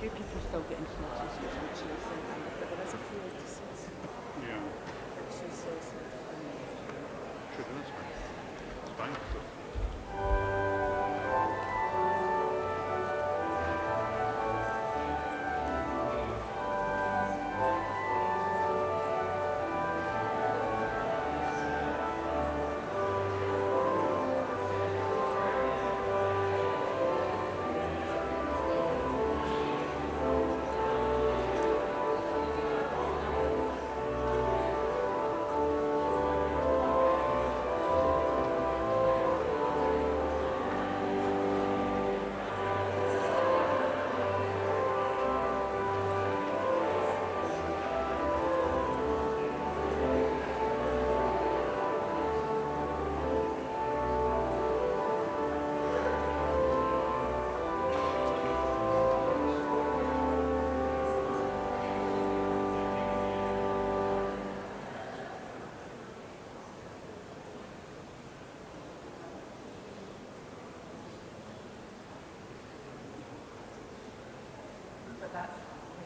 few people still getting snotty which is but there is a few diseases. Yeah. Which is Sure, that's fine.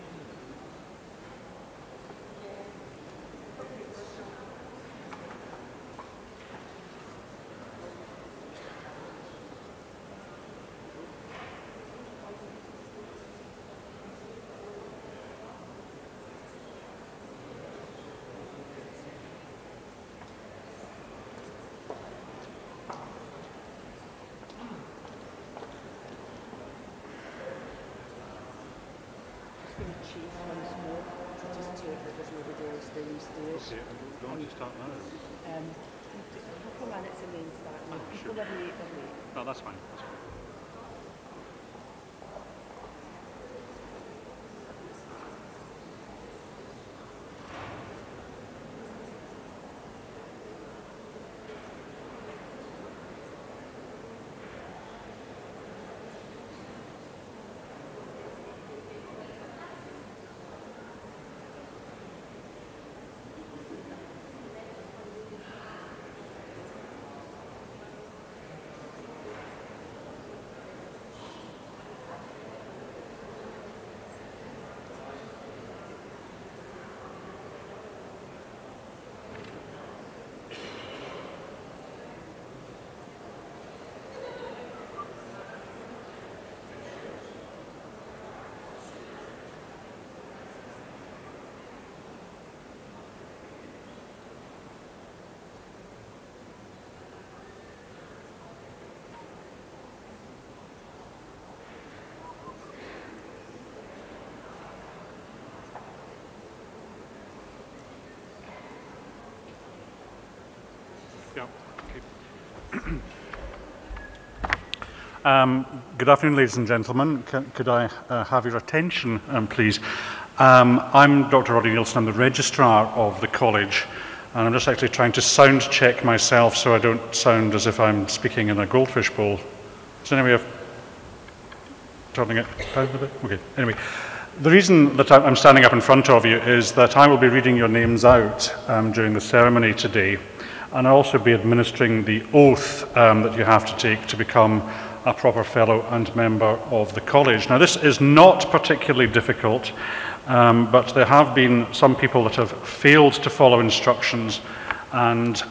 It's fine. Okay, do you want to start now? A couple of minutes and then start. People are late, they're late. No, that's fine. That's fine. Yeah. Okay. Good afternoon, ladies and gentlemen. Could I have your attention, please? I'm Dr. Roddy Nielsen. I'm the registrar of the college, and I'm just actually trying to sound check myself so I don't sound as if I'm speaking in a goldfish bowl. Is there any way of turning it down a bit? Okay, anyway. The reason that I'm standing up in front of you is that I will be reading your names out during the ceremony today, and I'll also be administering the oath that you have to take to become a proper fellow and member of the college. Now, this is not particularly difficult, but there have been some people that have failed to follow instructions and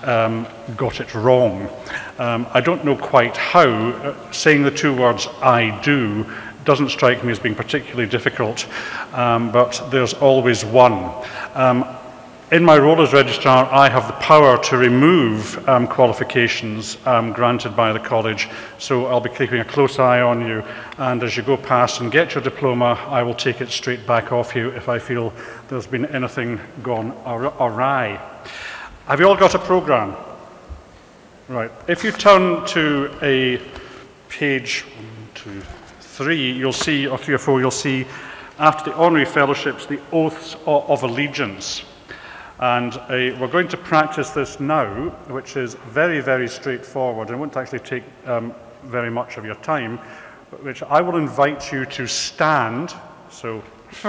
got it wrong. I don't know quite how. Saying the two words, "I do," doesn't strike me as being particularly difficult, but there's always one. In my role as registrar, I have the power to remove qualifications granted by the college, so I'll be keeping a close eye on you, and as you go past and get your diploma, I will take it straight back off you if I feel there's been anything gone awry. Have you all got a programme? Right. If you turn to a page 1, 2, 3, you'll see, or 3 or 4, you'll see after the honorary fellowships, the oaths of allegiance. And we're going to practice this now, which is very, very straightforward and won't actually take very much of your time, which I will invite you to stand. So, if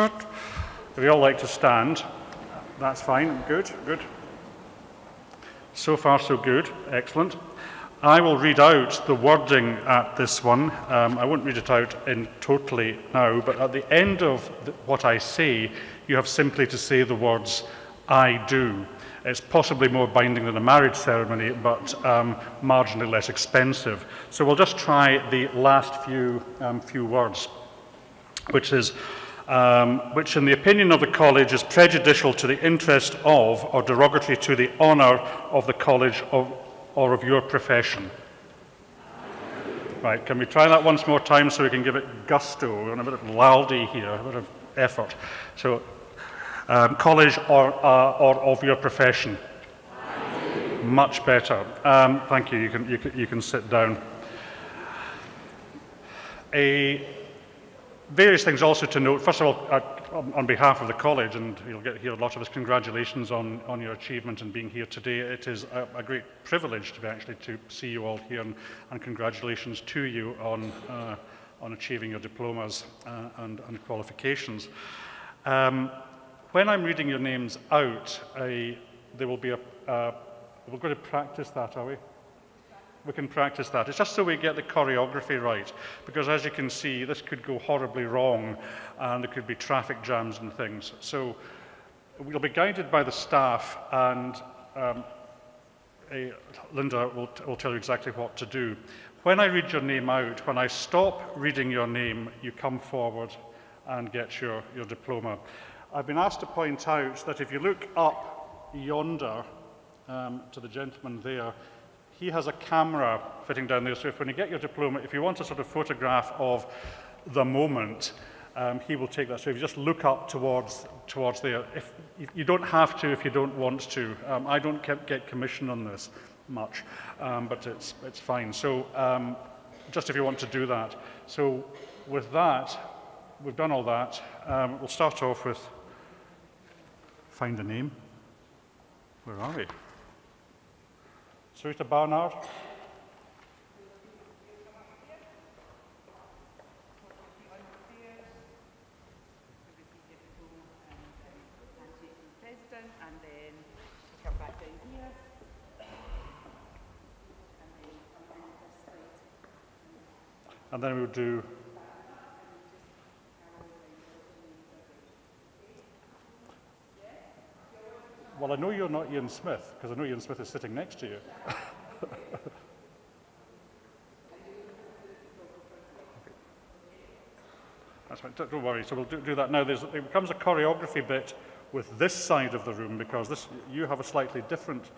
you all like to stand, that's fine. Good, good. So far, so good. Excellent. I will read out the wording at this one. I won't read it out in totally now, but at the end of what I say, you have simply to say the words, "I do." It's possibly more binding than a marriage ceremony, but marginally less expensive. So we'll just try the last few words, which is, which in the opinion of the college is prejudicial to the interest of or derogatory to the honour of the college or of your profession. Right, can we try that once more time so we can give it gusto and a bit of laldy here, a bit of effort. So, college or of your profession. Much better. Thank you. You can sit down. Various things also to note. First of all, on behalf of the college, and you'll get here a lot of us, congratulations on your achievement and being here today. It is a great privilege to be actually to see you all here, and congratulations to you on achieving your diplomas and qualifications. When I'm reading your names out, there will be we're going to practice that, are we? We can practice that. It's just so we get the choreography right, because as you can see, this could go horribly wrong, and there could be traffic jams and things. So we'll be guided by the staff, and Linda will tell you exactly what to do. When I read your name out, when I stop reading your name, you come forward and get your diploma. I've been asked to point out that if you look up yonder to the gentleman there, he has a camera fitting down there, so when you get your diploma, if you want a sort of photograph of the moment, he will take that. So if you just look up towards there, if you don't have to if you don't want to. I don't get commission on this much, but it's fine. So just if you want to do that. So with that, we've done all that. We'll start off with find a name. Where are we? Sarita Barnard. President, and then come back down here. And then we'll do well, I know you're not Ian Smith, because I know Ian Smith is sitting next to you. That's fine. Don't worry. So we'll do that now. There becomes a choreography bit with this side of the room, because you have a slightly different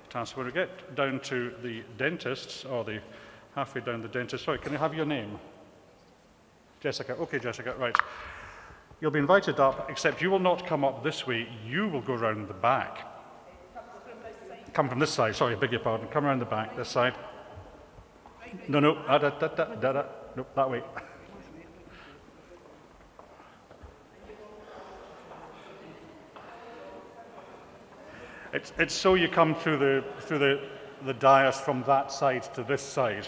task. When we get down to the dentists, or the halfway down the dentist, sorry, can I have your name? Jessica. Okay, Jessica, right. You'll be invited up, except you will not come up this way. You will go round the back. Come from this side. Sorry, beg your pardon. Come around the back, this side. No, no. Nope, that way. It's so you come through the dais from that side to this side.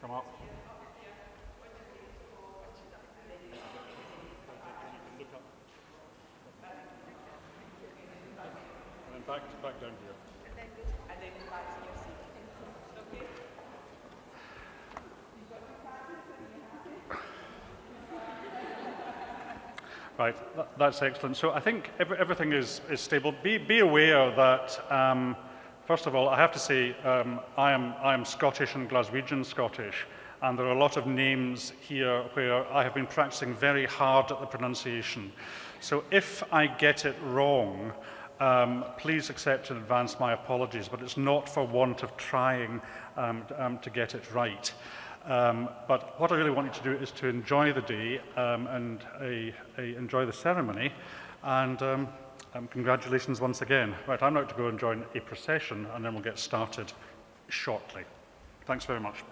Come up. And then back down here. And then back to your seat. Okay. Right, that's excellent. So I think everything is stable. Be aware that first of all, I have to say I am Scottish and Glaswegian Scottish, and there are a lot of names here where I have been practicing very hard at the pronunciation. So if I get it wrong, please accept in advance my apologies, but it's not for want of trying to get it right. But what I really want you to do is to enjoy the day and enjoy the ceremony, and congratulations once again. Right, I'm now to go and join a procession, and then we'll get started shortly. Thanks very much.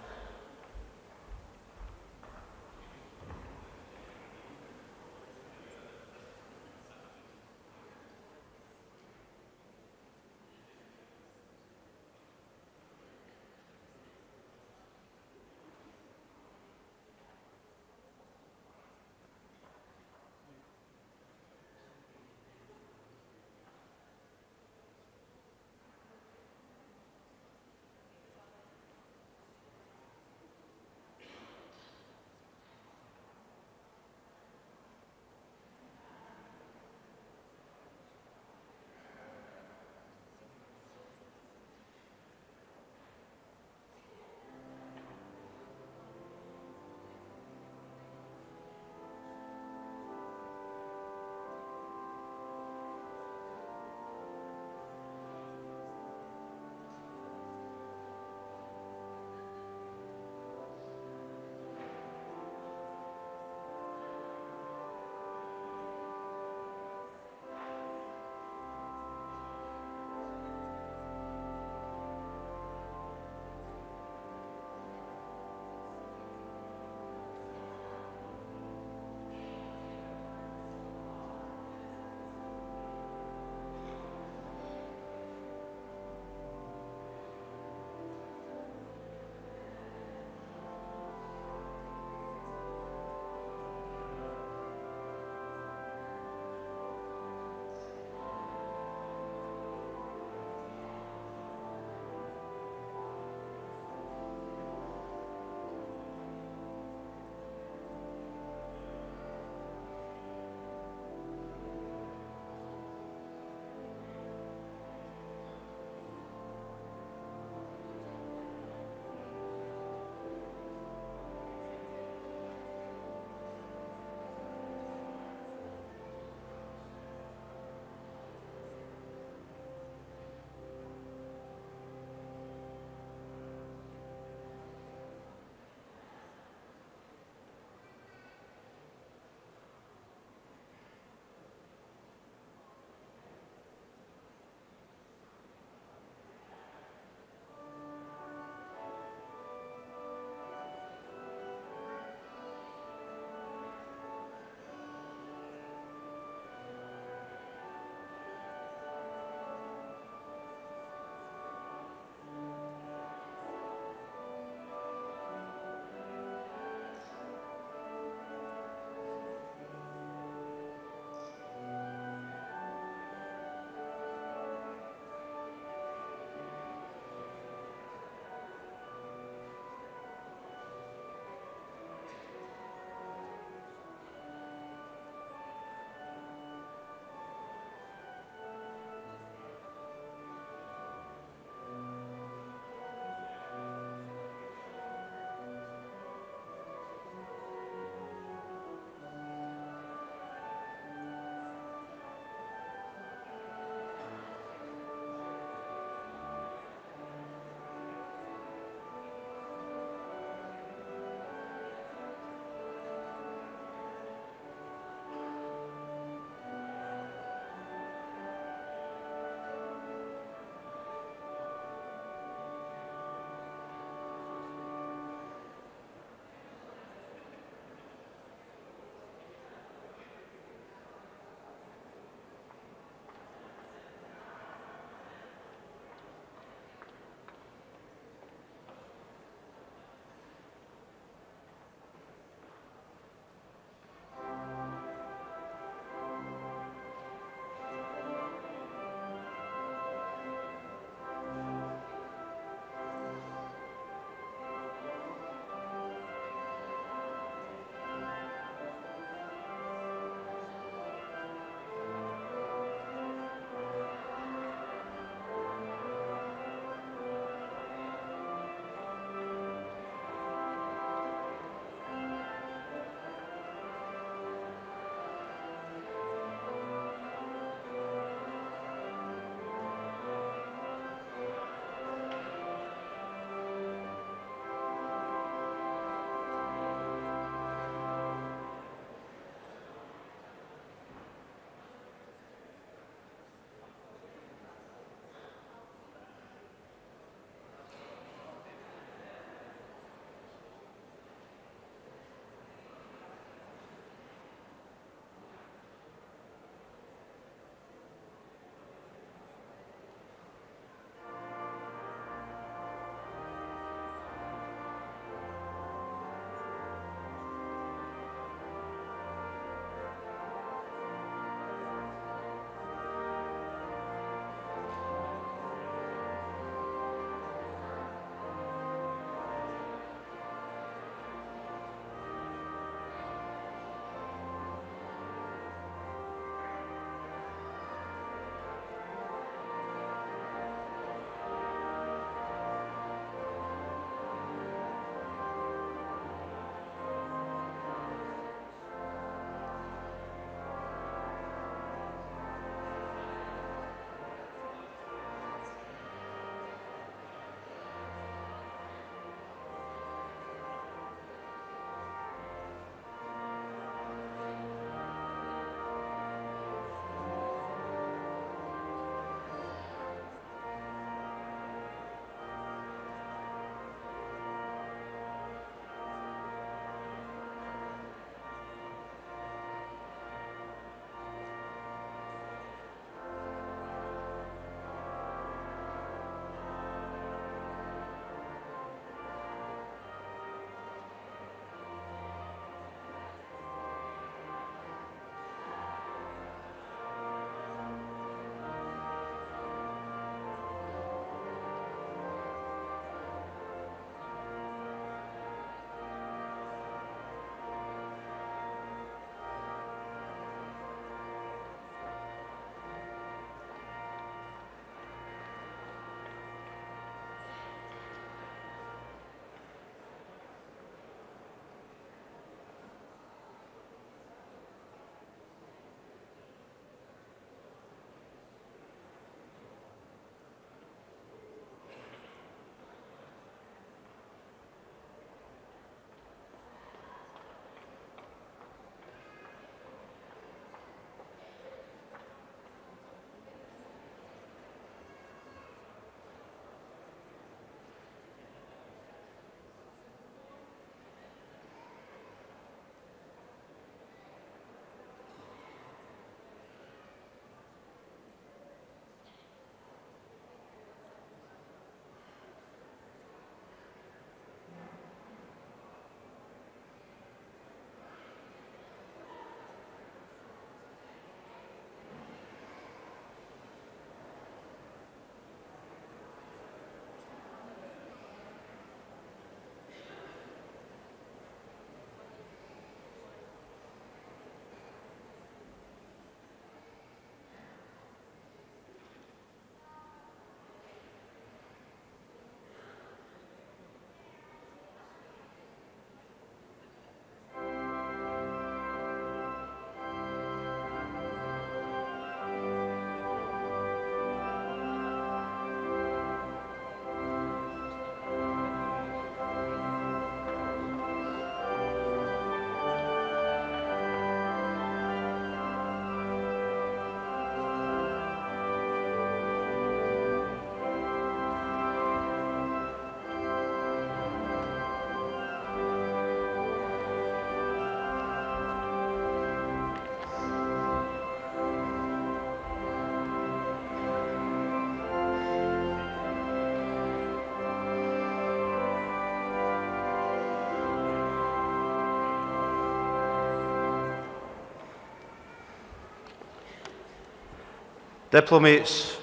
Diplomates,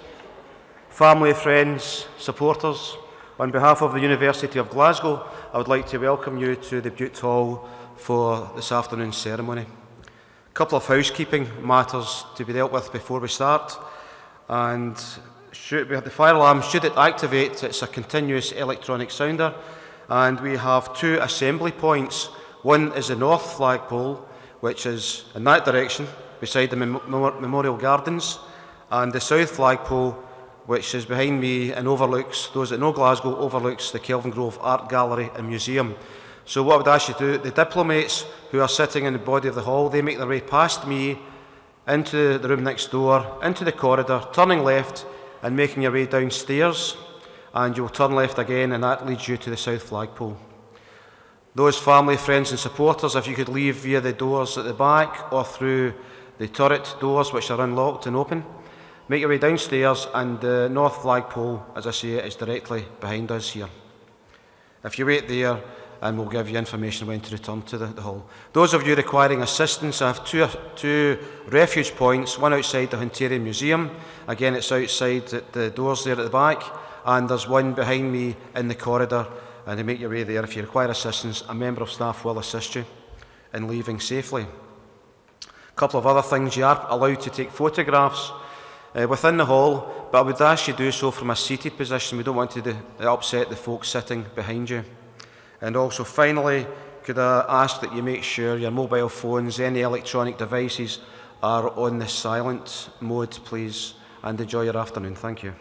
family, friends, supporters, on behalf of the University of Glasgow, I would like to welcome you to the Bute Hall for this afternoon's ceremony. A couple of housekeeping matters to be dealt with before we start. And we have the fire alarm. Should it activate, it's a continuous electronic sounder. And we have two assembly points. One is the north flagpole, which is in that direction, beside the Memorial Gardens, and the south flagpole, which is behind me and overlooks, those that know Glasgow, overlooks the Kelvingrove Art Gallery and Museum. So what I would ask you to do, the diplomats who are sitting in the body of the hall, they make their way past me, into the room next door, into the corridor, turning left and making your way downstairs, and you'll turn left again, and that leads you to the south flagpole. Those family, friends and supporters, if you could leave via the doors at the back or through the turret doors which are unlocked and open, make your way downstairs, and the north flagpole, as I say, is directly behind us here. If you wait there, and we'll give you information when to return to the hall. Those of you requiring assistance, I have two refuge points, one outside the Hunterian Museum, again it's outside at the doors there at the back, and there's one behind me in the corridor, and to make your way there, if you require assistance, a member of staff will assist you in leaving safely. A couple of other things, you are allowed to take photographs within the hall, but I would ask you to do so from a seated position. We don't want to upset the folks sitting behind you. And also, finally, could I ask that you make sure your mobile phones, any electronic devices, are on the silent mode, please, and enjoy your afternoon. Thank you.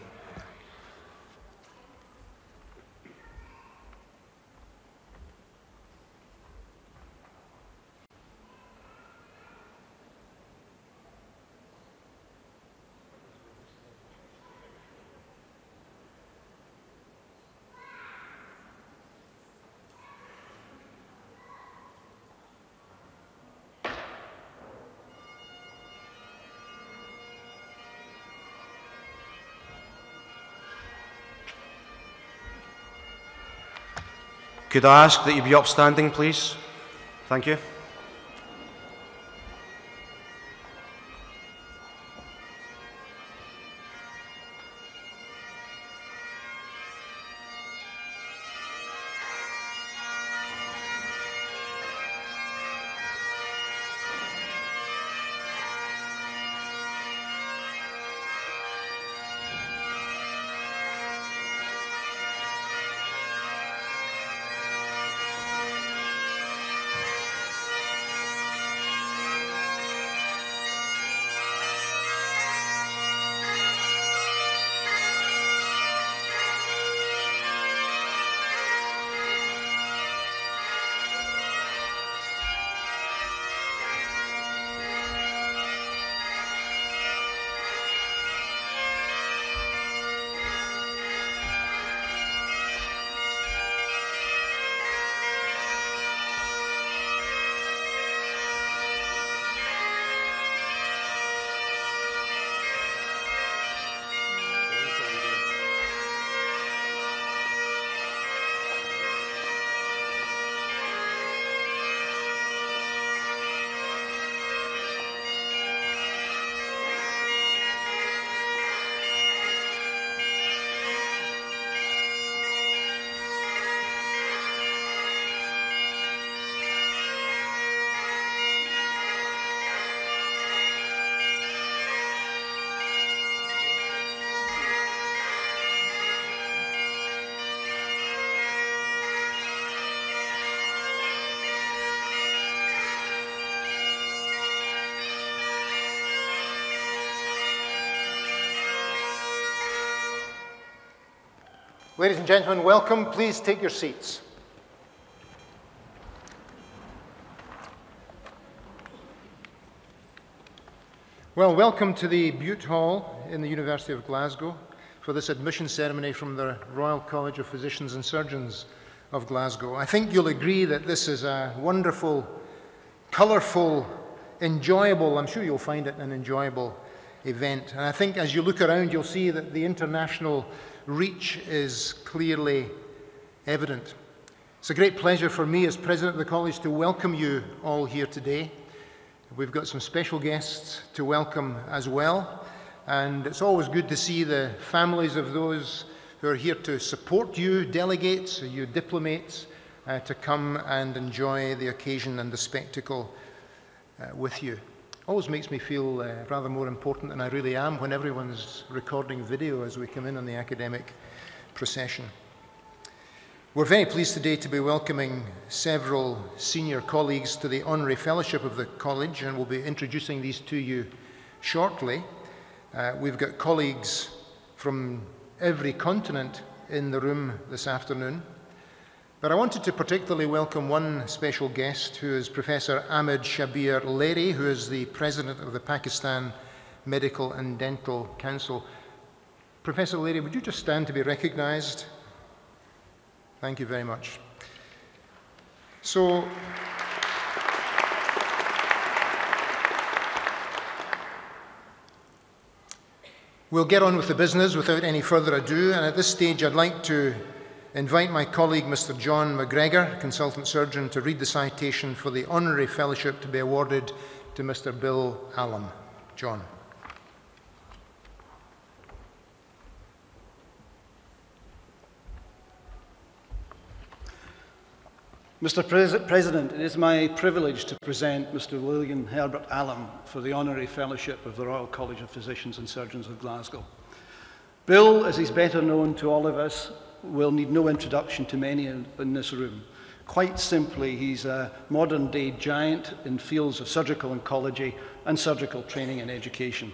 Could I ask that you be upstanding, please? Thank you. Ladies and gentlemen, welcome. Please take your seats. Well, welcome to the Bute Hall in the University of Glasgow for this admission ceremony from the Royal College of Physicians and Surgeons of Glasgow. I think you'll agree that this is a wonderful, colourful, enjoyable, I'm sure you'll find it an enjoyable event. And I think as you look around, you'll see that the international reach is clearly evident. It's a great pleasure for me as President of the College to welcome you all here today. We've got some special guests to welcome as well. And it's always good to see the families of those who are here to support you, delegates, you diplomates, to come and enjoy the occasion and the spectacle with you. Always makes me feel rather more important than I really am when everyone's recording video as we come in on the academic procession. We're very pleased today to be welcoming several senior colleagues to the Honorary Fellowship of the College, and we'll be introducing these to you shortly. We've got colleagues from every continent in the room this afternoon, but I wanted to particularly welcome one special guest, who is Professor Ahmed Shabir Leri, who is the President of the Pakistan Medical and Dental Council. Professor Leri, would you just stand to be recognized? Thank you very much. So, we'll get on with the business without any further ado, and at this stage I'd like to invite my colleague Mr. John McGregor, Consultant Surgeon, to read the citation for the Honorary Fellowship to be awarded to Mr. Bill Allam. John. Mr. President, it is my privilege to present Mr. William Herbert Allam for the Honorary Fellowship of the Royal College of Physicians and Surgeons of Glasgow. Bill, as he's better known to all of us, will need no introduction to many in this room. Quite simply, he's a modern-day giant in fields of surgical oncology and surgical training and education.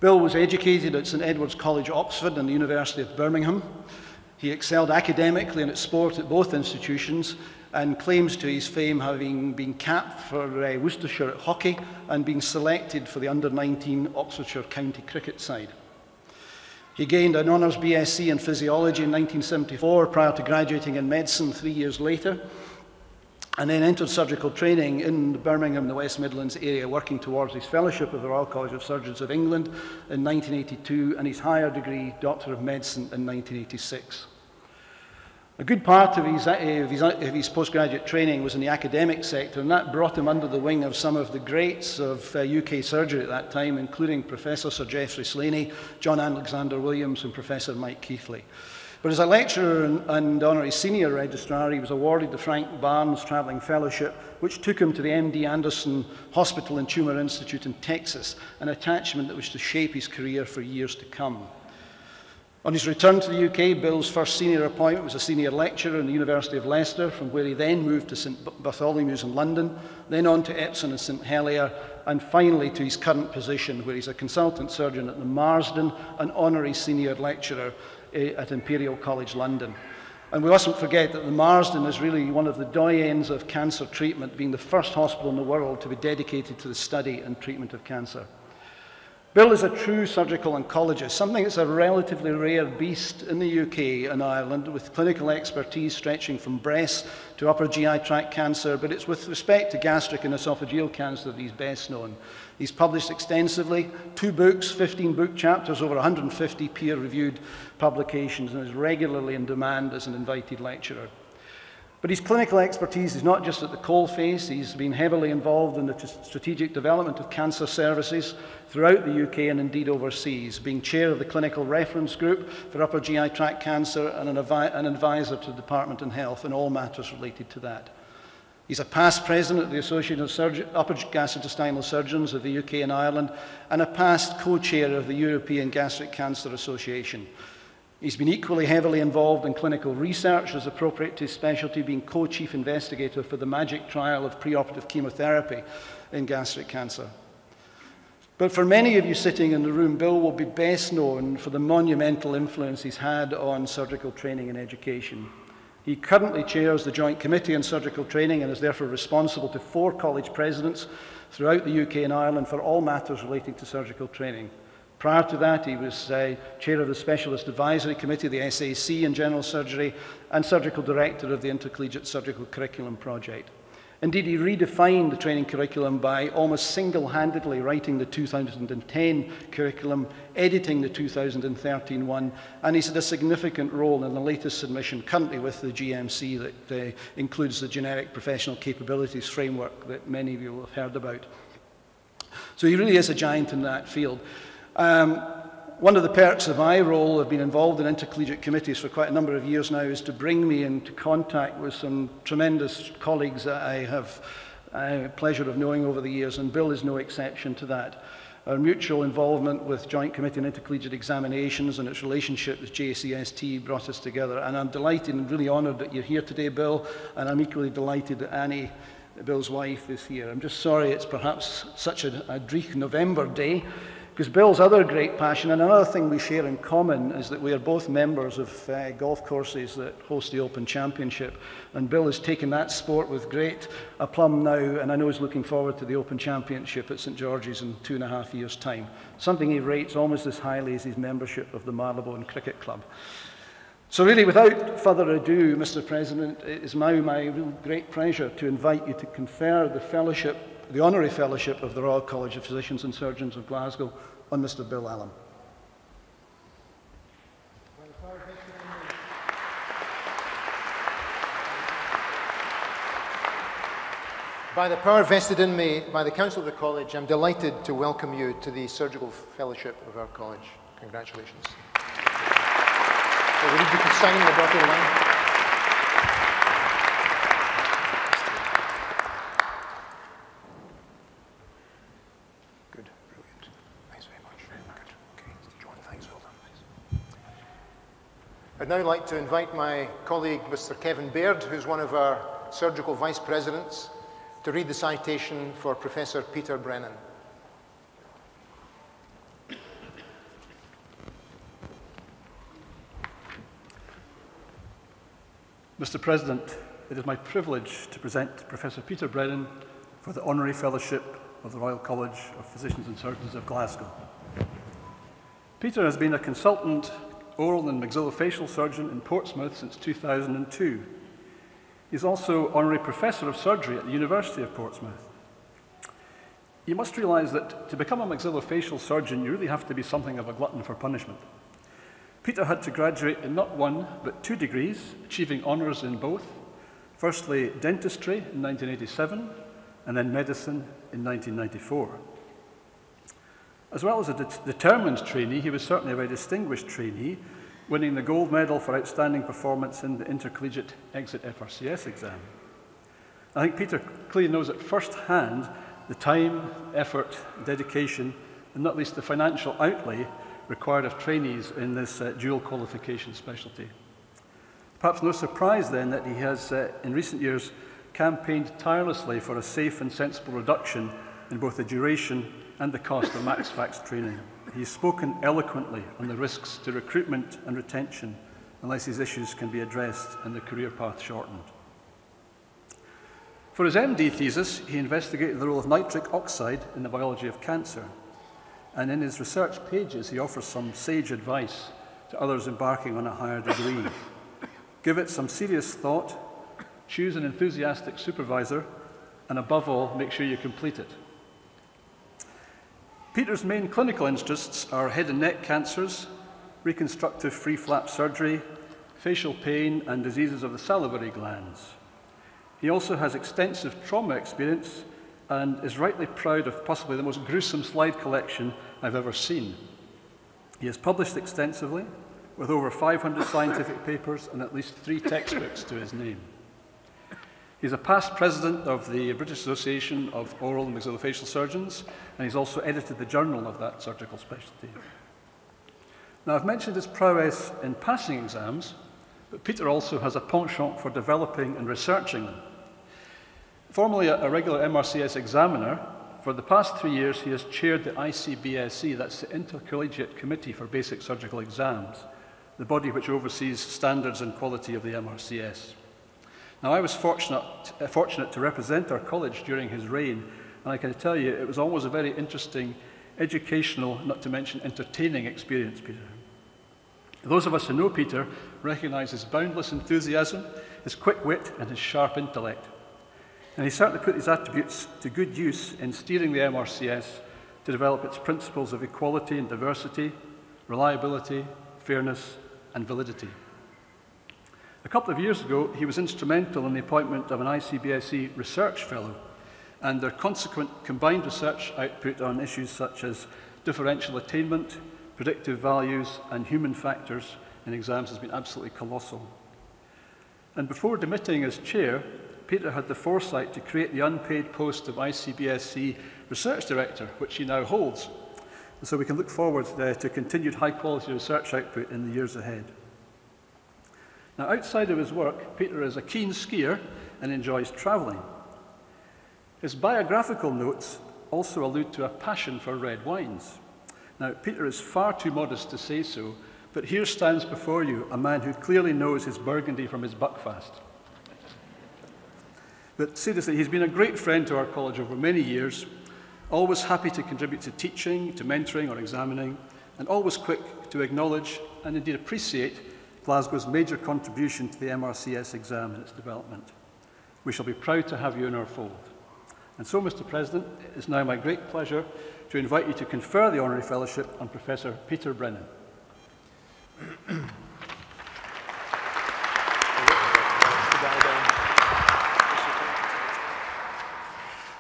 Bill was educated at St Edward's College, Oxford, and the University of Birmingham. He excelled academically and at sport at both institutions, and claims to his fame having been capped for Worcestershire at hockey and being selected for the under-19 Oxfordshire County cricket side. He gained an honours BSc in physiology in 1974 prior to graduating in medicine 3 years later, and then entered surgical training in Birmingham, the West Midlands area, working towards his fellowship of the Royal College of Surgeons of England in 1982 and his higher degree, Doctor of Medicine, in 1986. A good part of his postgraduate training was in the academic sector, and that brought him under the wing of some of the greats of UK surgery at that time, including Professor Sir Geoffrey Slaney, John Alexander Williams, and Professor Mike Keithley. But as a lecturer and honorary senior registrar, he was awarded the Frank Barnes Travelling Fellowship, which took him to the MD Anderson Hospital and Tumor Institute in Texas, an attachment that was to shape his career for years to come. On his return to the UK, Bill's first senior appointment was a senior lecturer in the University of Leicester, from where he then moved to St Bartholomew's in London, then on to Epsom and St Helier, and finally to his current position, where he's a consultant surgeon at the Marsden and honorary senior lecturer at Imperial College London. And we mustn't forget that the Marsden is really one of the doyens of cancer treatment, being the first hospital in the world to be dedicated to the study and treatment of cancer. Bill is a true surgical oncologist, something that's a relatively rare beast in the UK and Ireland, with clinical expertise stretching from breast to upper GI tract cancer, but it's with respect to gastric and esophageal cancer that he's best known. He's published extensively, 2 books, 15 book chapters, over 150 peer-reviewed publications, and is regularly in demand as an invited lecturer. But his clinical expertise is not just at the coalface. He's been heavily involved in the strategic development of cancer services throughout the UK and indeed overseas, being chair of the Clinical Reference Group for Upper GI Tract Cancer and an advisor to the Department of Health in all matters related to that. He's a past president of the Association of Upper Gastrointestinal Surgeons of the UK and Ireland, and a past co-chair of the European Gastric Cancer Association. He's been equally heavily involved in clinical research as appropriate to his specialty, being co-chief investigator for the MAGIC trial of preoperative chemotherapy in gastric cancer. But for many of you sitting in the room, Bill will be best known for the monumental influence he's had on surgical training and education. He currently chairs the Joint Committee on Surgical Training and is therefore responsible to 4 college presidents throughout the UK and Ireland for all matters relating to surgical training. Prior to that, he was chair of the Specialist Advisory Committee, the SAC in General Surgery, and surgical director of the Intercollegiate Surgical Curriculum Project. Indeed, he redefined the training curriculum by almost single-handedly writing the 2010 curriculum, editing the 2013 one, and he's had a significant role in the latest submission currently with the GMC that includes the Generic Professional Capabilities Framework that many of you will have heard about. So he really is a giant in that field. One of the perks of my role, I've been involved in intercollegiate committees for quite a number of years now, is to bring me into contact with some tremendous colleagues that I have the pleasure of knowing over the years, and Bill is no exception to that. Our mutual involvement with Joint Committee on Intercollegiate Examinations and its relationship with JCST brought us together, and I'm delighted and really honoured that you're here today, Bill, and I'm equally delighted that Annie, Bill's wife, is here. I'm just sorry it's perhaps such a dreich November day, because Bill's other great passion, and another thing we share in common, is that we are both members of golf courses that host the Open Championship. And Bill has taken that sport with great aplomb now, and I know he's looking forward to the Open Championship at St George's in 2.5 years' time. Something he rates almost as highly as his membership of the Marylebone Cricket Club. So really, without further ado, Mr. President, it is now my real great pleasure to invite you to confer the fellowship, the Honorary Fellowship of the Royal College of Physicians and Surgeons of Glasgow on Mr. Bill Allen. By the power vested in me by the Council of the College, I'm delighted to welcome you to the Surgical Fellowship of our College. Congratulations. So we need you to sign the dotted line. Good, brilliant. Thanks very much. Good. Okay, John, thanks, well done. I'd now like to invite my colleague, Mr. Kevin Baird, who's one of our surgical vice presidents, to read the citation for Professor Peter Brennan. Mr. President, it is my privilege to present Professor Peter Brennan for the Honorary Fellowship of the Royal College of Physicians and Surgeons of Glasgow. Peter has been a consultant oral and maxillofacial surgeon in Portsmouth since 2002. He's also Honorary Professor of Surgery at the University of Portsmouth. You must realise that to become a maxillofacial surgeon, you really have to be something of a glutton for punishment. Peter had to graduate in not one, but 2 degrees, achieving honours in both. Firstly, dentistry in 1987, and then medicine in 1994. As well as a determined trainee, he was certainly a very distinguished trainee, winning the gold medal for outstanding performance in the intercollegiate exit FRCS exam. I think Peter clearly knows at first hand the time, effort, dedication, and not least the financial outlay required of trainees in this dual qualification specialty. Perhaps no surprise then that he has, in recent years, campaigned tirelessly for a safe and sensible reduction in both the duration and the cost of MaxFax training. He's spoken eloquently on the risks to recruitment and retention unless these issues can be addressed and the career path shortened. For his MD thesis, he investigated the role of nitric oxide in the biology of cancer. And in his research pages, he offers some sage advice to others embarking on a higher degree. Give it some serious thought, choose an enthusiastic supervisor, and above all, make sure you complete it. Peter's main clinical interests are head and neck cancers, reconstructive free flap surgery, facial pain, and diseases of the salivary glands. He also has extensive trauma experience and is rightly proud of possibly the most gruesome slide collection I've ever seen. He has published extensively, with over 500 scientific papers and at least 3 textbooks to his name. He's a past president of the British Association of Oral and Maxillofacial Surgeons, and he's also edited the journal of that surgical specialty. Now, I've mentioned his prowess in passing exams, but Peter also has a penchant for developing and researching them. Formerly a regular MRCS examiner, for the past 3 years he has chaired the ICBSE, that's the Intercollegiate Committee for Basic Surgical Exams, the body which oversees standards and quality of the MRCS. Now, I was fortunate to represent our college during his reign, and I can tell you it was always a very interesting, educational, not to mention entertaining experience, Peter. Those of us who know Peter recognise his boundless enthusiasm, his quick wit, and his sharp intellect. And he certainly put these attributes to good use in steering the MRCS to develop its principles of equality and diversity, reliability, fairness, and validity. A couple of years ago, he was instrumental in the appointment of an ICBSE research fellow and their consequent combined research output on issues such as differential attainment, predictive values, and human factors in exams has been absolutely colossal. And before demitting as chair, Peter had the foresight to create the unpaid post of ICBSC Research Director, which he now holds. And so we can look forward to continued high-quality research output in the years ahead. Now, outside of his work, Peter is a keen skier and enjoys travelling. His biographical notes also allude to a passion for red wines. Now, Peter is far too modest to say so, but here stands before you a man who clearly knows his Burgundy from his Buckfast. But seriously, he's been a great friend to our college over many years, always happy to contribute to teaching, to mentoring or examining, and always quick to acknowledge and indeed appreciate Glasgow's major contribution to the MRCS exam and its development. We shall be proud to have you in our fold. And so, Mr. President, it is now my great pleasure to invite you to confer the Honorary Fellowship on Professor Peter Brennan.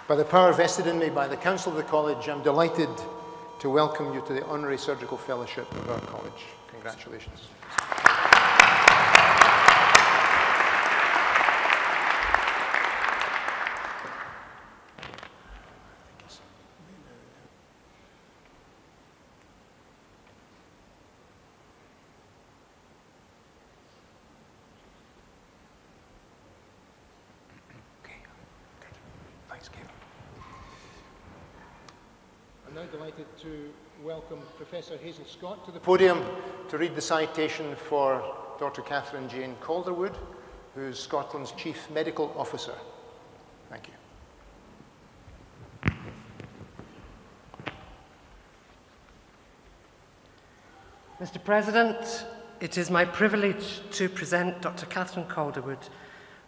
By the power vested in me by the Council of the College, I'm delighted to welcome you to the Honorary Surgical Fellowship of our college. Congratulations. I'm now delighted to welcome Professor Hazel Scott to the podium to read the citation for Dr. Catherine Jane Calderwood, who is Scotland's Chief Medical Officer. Thank you. Mr. President, it is my privilege to present Dr. Catherine Calderwood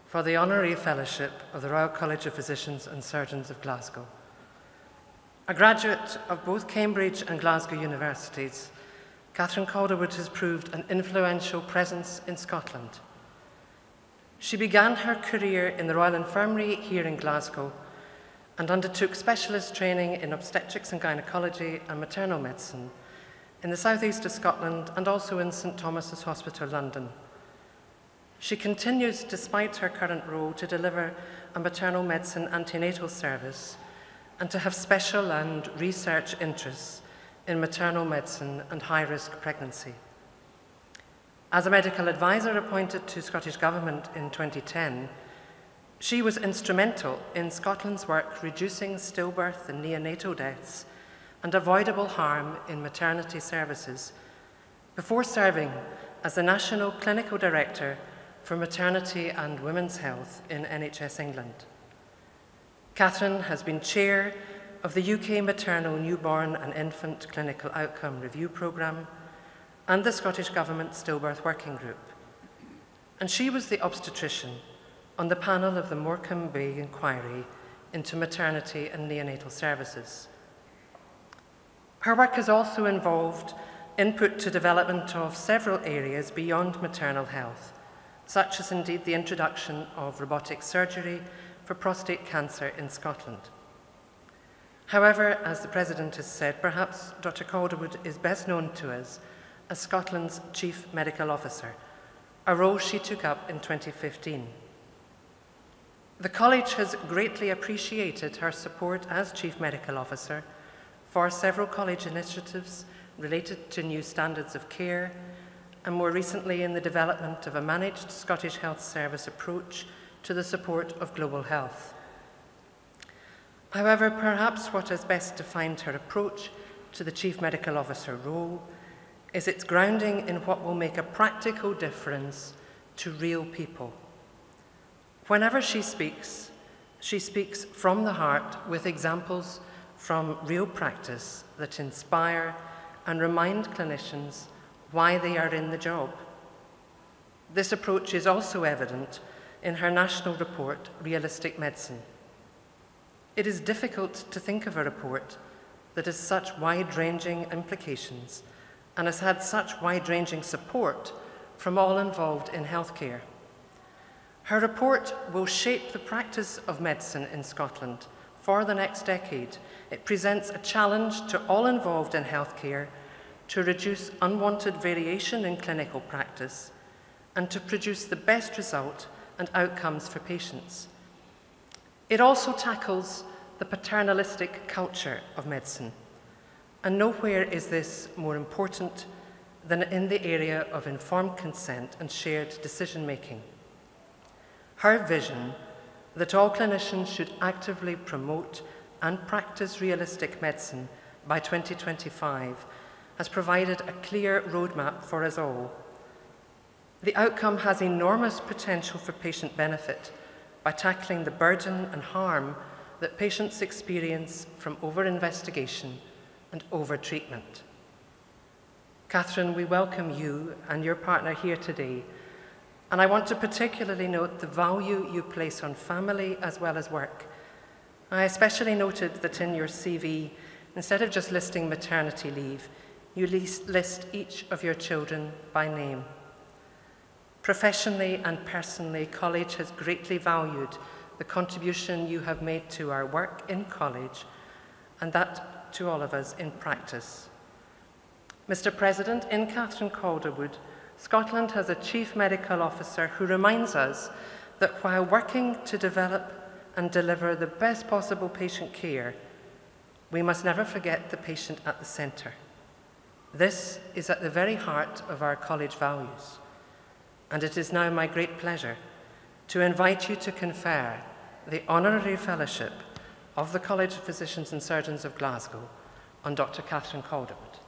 for the Honorary Fellowship of the Royal College of Physicians and Surgeons of Glasgow. A graduate of both Cambridge and Glasgow universities, Catherine Calderwood has proved an influential presence in Scotland. She began her career in the Royal Infirmary here in Glasgow and undertook specialist training in obstetrics and gynecology and maternal medicine in the southeast of Scotland and also in St Thomas's Hospital, London. She continues, despite her current role, to deliver a maternal medicine antenatal service and to have special and research interests in maternal medicine and high-risk pregnancy. As a medical advisor appointed to Scottish Government in 2010, she was instrumental in Scotland's work reducing stillbirth and neonatal deaths and avoidable harm in maternity services, before serving as the National Clinical Director for Maternity and Women's Health in NHS England. Catherine has been chair of the UK Maternal, Newborn and Infant Clinical Outcome Review Programme and the Scottish Government Stillbirth Working Group. And she was the obstetrician on the panel of the Morecambe Bay Inquiry into maternity and neonatal services. Her work has also involved input to development of several areas beyond maternal health, such as indeed the introduction of robotic surgery for prostate cancer in Scotland. However, as the President has said, perhaps Dr. Calderwood is best known to us as Scotland's Chief Medical Officer, a role she took up in 2015. The College has greatly appreciated her support as Chief Medical Officer for several college initiatives related to new standards of care, and more recently in the development of a managed Scottish Health Service approach to the support of global health. However, perhaps what has best defined her approach to the Chief Medical Officer role is its grounding in what will make a practical difference to real people. Whenever she speaks from the heart with examples from real practice that inspire and remind clinicians why they are in the job. This approach is also evident in her national report, Realistic Medicine. It is difficult to think of a report that has such wide-ranging implications and has had such wide-ranging support from all involved in healthcare. Her report will shape the practice of medicine in Scotland for the next decade, it presents a challenge to all involved in healthcare to reduce unwanted variation in clinical practice and to produce the best result and outcomes for patients. It also tackles the paternalistic culture of medicine, and nowhere is this more important than in the area of informed consent and shared decision-making. Her vision that all clinicians should actively promote and practice realistic medicine by 2025 has provided a clear roadmap for us all. The outcome has enormous potential for patient benefit by tackling the burden and harm that patients experience from over-investigation and over-treatment. Catherine, we welcome you and your partner here today, and I want to particularly note the value you place on family as well as work. I especially noted that in your CV, instead of just listing maternity leave, you list each of your children by name. Professionally and personally, college has greatly valued the contribution you have made to our work in college, and that to all of us in practice. Mr. President, in Catherine Calderwood, Scotland has a Chief Medical Officer who reminds us that while working to develop and deliver the best possible patient care, we must never forget the patient at the centre. This is at the very heart of our college values, and it is now my great pleasure to invite you to confer the Honorary Fellowship of the College of Physicians and Surgeons of Glasgow on Dr. Catherine Calderwood.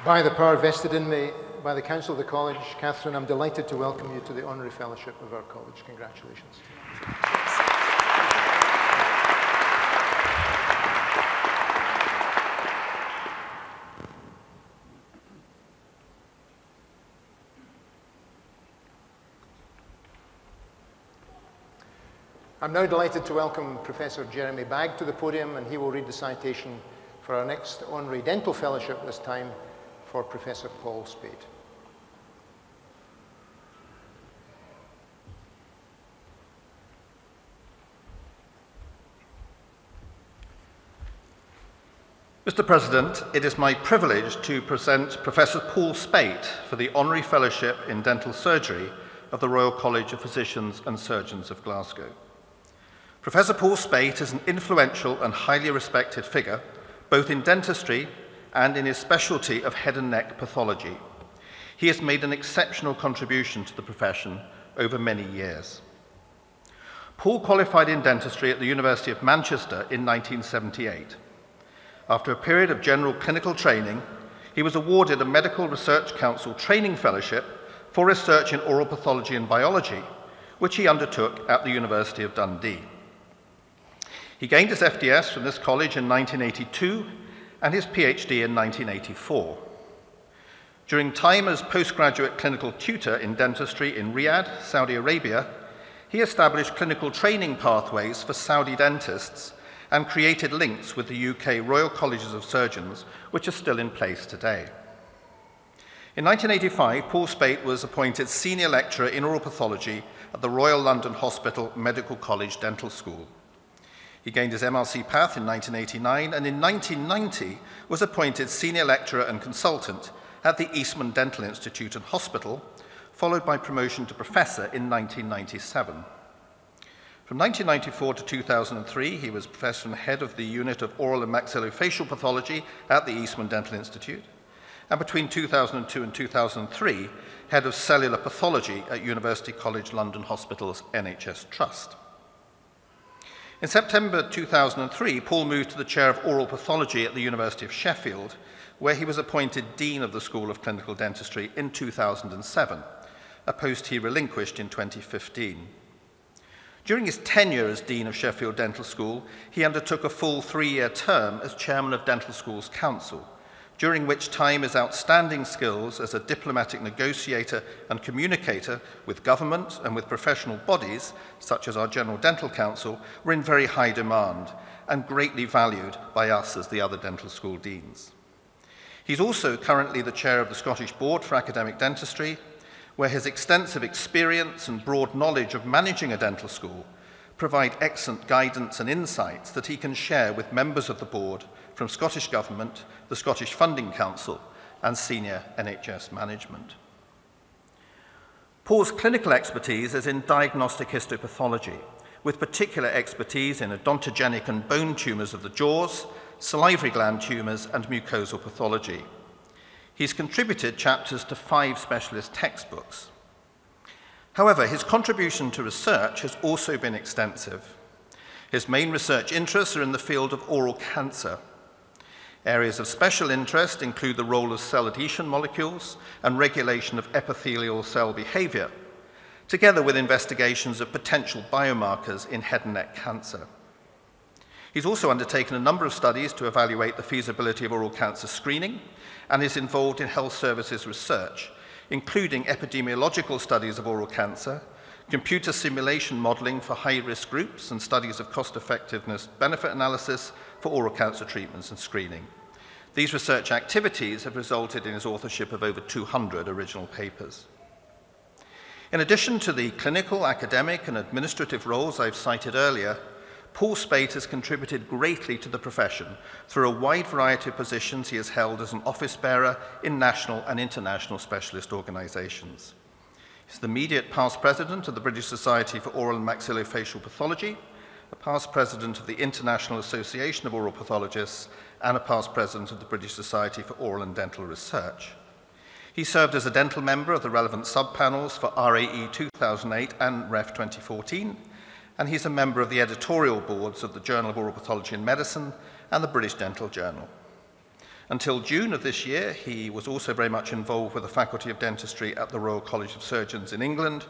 By the power vested in me by the Council of the College, Catherine, I'm delighted to welcome you to the Honorary Fellowship of our college. Congratulations. I'm now delighted to welcome Professor Jeremy Bagg to the podium, and he will read the citation for our next Honorary Dental Fellowship, this time for Professor Paul Spade. Mr. President, it is my privilege to present Professor Paul Spate for the Honorary Fellowship in Dental Surgery of the Royal College of Physicians and Surgeons of Glasgow. Professor Paul Spate is an influential and highly respected figure, both in dentistry and in his specialty of head and neck pathology. He has made an exceptional contribution to the profession over many years. Paul qualified in dentistry at the University of Manchester in 1978. After a period of general clinical training, he was awarded a Medical Research Council Training Fellowship for research in oral pathology and biology, which he undertook at the University of Dundee. He gained his FDS from this college in 1982 and his PhD in 1984. During time as postgraduate clinical tutor in dentistry in Riyadh, Saudi Arabia, he established clinical training pathways for Saudi dentists and created links with the UK Royal Colleges of Surgeons, which are still in place today. In 1985, Paul Spate was appointed Senior Lecturer in Oral Pathology at the Royal London Hospital Medical College Dental School. He gained his MRC path in 1989 and in 1990 was appointed Senior Lecturer and Consultant at the Eastman Dental Institute and Hospital, followed by promotion to Professor in 1997. From 1994 to 2003, he was Professor and Head of the Unit of Oral and Maxillofacial Pathology at the Eastman Dental Institute, and between 2002 and 2003, Head of Cellular Pathology at University College London Hospital's NHS Trust. In September 2003, Paul moved to the chair of oral pathology at the University of Sheffield, where he was appointed Dean of the School of Clinical Dentistry in 2007, a post he relinquished in 2015. During his tenure as Dean of Sheffield Dental School, he undertook a full 3-year term as Chairman of Dental Schools Council, during which time his outstanding skills as a diplomatic negotiator and communicator with government and with professional bodies, such as our General Dental Council, were in very high demand and greatly valued by us as the other dental school deans. He's also currently the chair of the Scottish Board for Academic Dentistry, where his extensive experience and broad knowledge of managing a dental school provide excellent guidance and insights that he can share with members of the board from Scottish Government, the Scottish Funding Council, and senior NHS management. Paul's clinical expertise is in diagnostic histopathology, with particular expertise in odontogenic and bone tumours of the jaws, salivary gland tumours, and mucosal pathology. He's contributed chapters to 5 specialist textbooks. However, his contribution to research has also been extensive. His main research interests are in the field of oral cancer. Areas of special interest include the role of cell adhesion molecules and regulation of epithelial cell behavior, together with investigations of potential biomarkers in head and neck cancer. He's also undertaken a number of studies to evaluate the feasibility of oral cancer screening and is involved in health services research, including epidemiological studies of oral cancer, computer simulation modeling for high-risk groups, and studies of cost-effectiveness benefit analysis for oral cancer treatments and screening. These research activities have resulted in his authorship of over 200 original papers. In addition to the clinical, academic, and administrative roles I've cited earlier, Paul Spate has contributed greatly to the profession through a wide variety of positions he has held as an office bearer in national and international specialist organisations. He's the immediate past president of the British Society for Oral and Maxillofacial Pathology, a past president of the International Association of Oral Pathologists, and a past president of the British Society for Oral and Dental Research. He served as a dental member of the relevant subpanels for RAE 2008 and REF 2014, and he's a member of the editorial boards of the Journal of Oral Pathology and Medicine and the British Dental Journal. Until June of this year, he was also very much involved with the Faculty of Dentistry at the Royal College of Surgeons in England,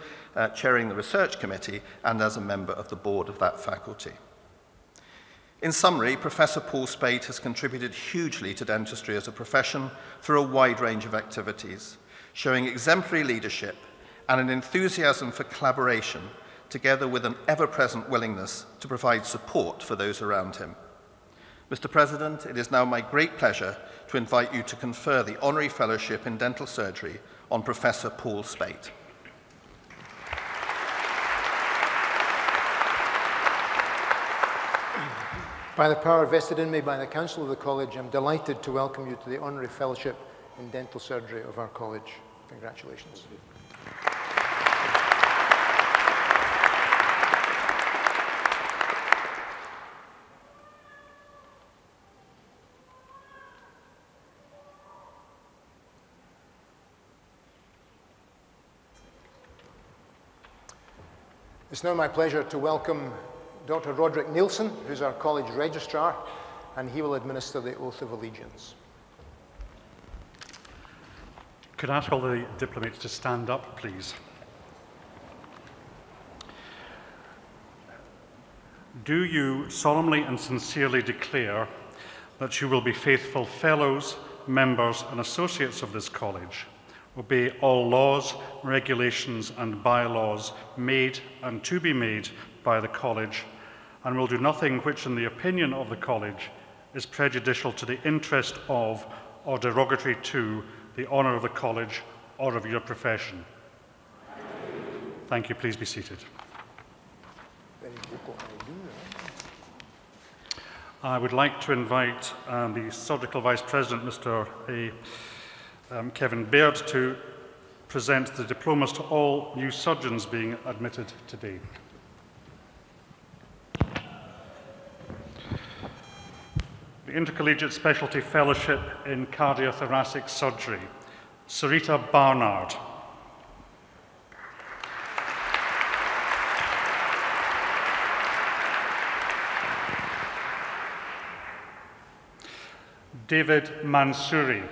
chairing the research committee and as a member of the board of that faculty. In summary, Professor Paul Spate has contributed hugely to dentistry as a profession through a wide range of activities, showing exemplary leadership and an enthusiasm for collaboration, together with an ever-present willingness to provide support for those around him. Mr. President, it is now my great pleasure to invite you to confer the Honorary Fellowship in Dental Surgery on Professor Paul Spate. By the power vested in me by the Council of the College, I'm delighted to welcome you to the Honorary Fellowship in Dental Surgery of our College. Congratulations. It's now my pleasure to welcome Dr. Roderick Nielsen, who's our college registrar, and he will administer the Oath of Allegiance. Could I ask all the diplomats to stand up, please? Do you solemnly and sincerely declare that you will be faithful fellows, members, and associates of this college, obey all laws, regulations, and bylaws made and to be made by the college, and will do nothing which, in the opinion of the college, is prejudicial to the interest of or derogatory to the honour of the college or of your profession? Thank you. Please be seated. I would like to invite the Surgical Vice President, Mr. Kevin Baird, to present the diplomas to all new surgeons being admitted today. The Intercollegiate Specialty Fellowship in Cardiothoracic Surgery, Sarita Barnard. David Mansouri.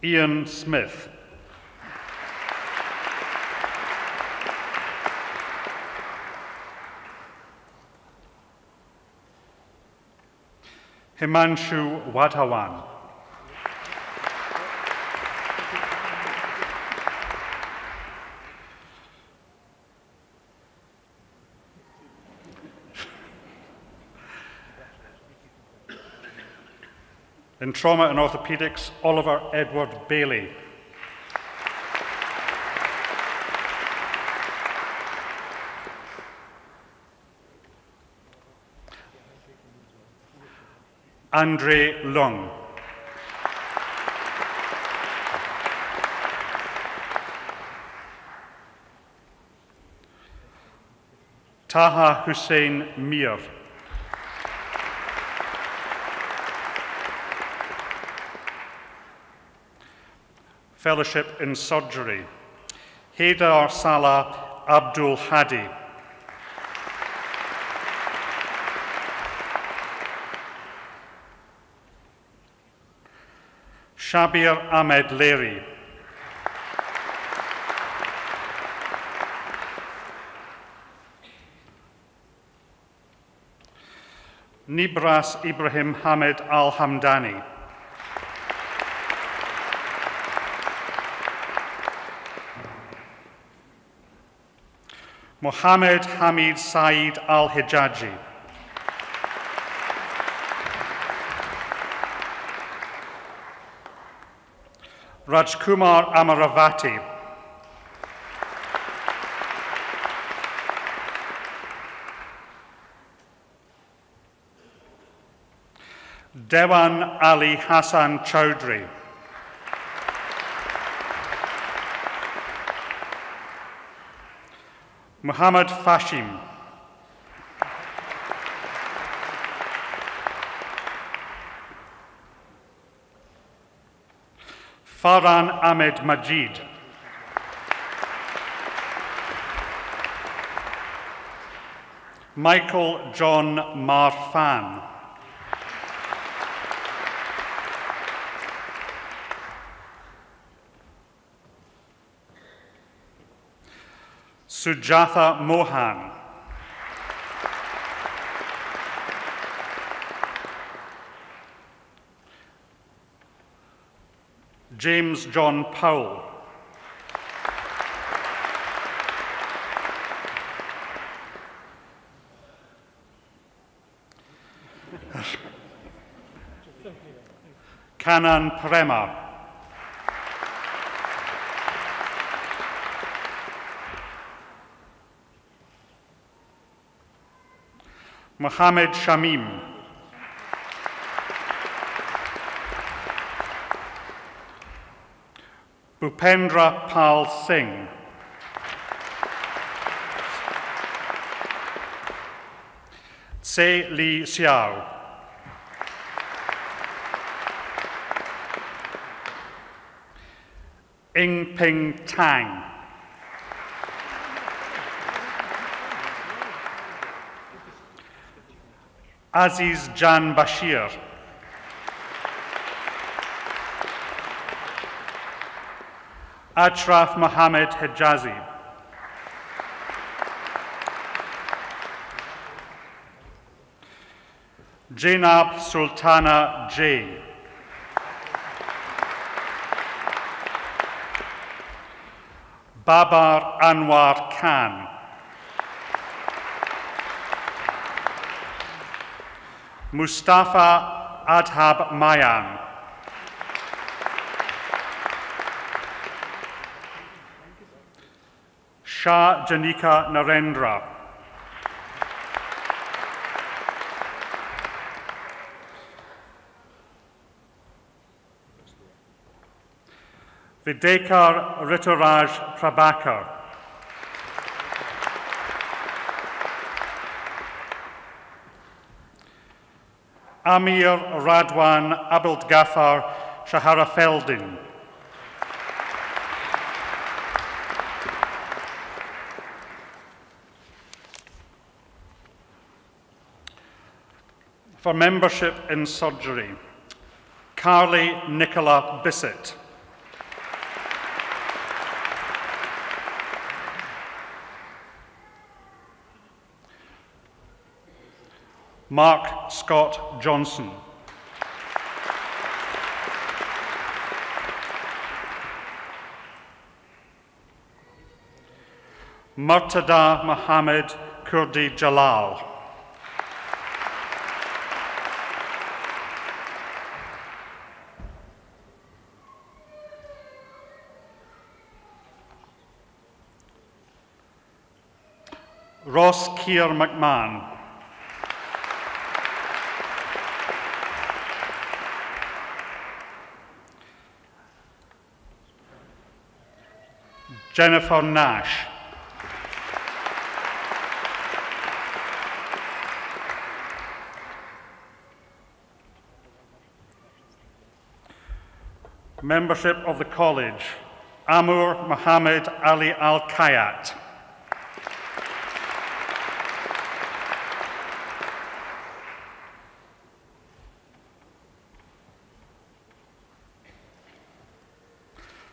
Ian Smith. Himanshu Wadhawan. In trauma and orthopaedics, Oliver Edward Bailey. Andre Lung. Taha Hussein Mir. Fellowship in Surgery. Haidar Salah Abdul Hadi. Shabir Ahmed Leri. Nibras Ibrahim Hamid Al Hamdani. Mohammed Hamid Saeed Al Hijaji. Rajkumar Amaravati. Dewan Ali Hassan Chowdhury. Muhammad Fashim. Farhan Ahmed Majid. Michael John Marfan. Sujatha Mohan. James John Powell. Kanan Prema. Mohammed Shamim. Bhupendra Pal Singh. Tse Li Xiao. Ing Ping Tang. Aziz Jan Bashir. Ashraf Mohammed Hijazi. Jainab Sultana J. Babar Anwar Khan. Mustafa Adhab Mayan. Shah Janika Narendra. Videkar Rituraj Prabhakar. Amir Radwan Abdul Ghaffar Shaharafeldin. For membership in surgery, Carly Nicola Bissett. Mark Scott Johnson. Murtada Mohammed Kurdi Jalal. Ross Keir McMahon. Jennifer Nash. Membership of the College: Amur Mohammed Ali Al-Kayat.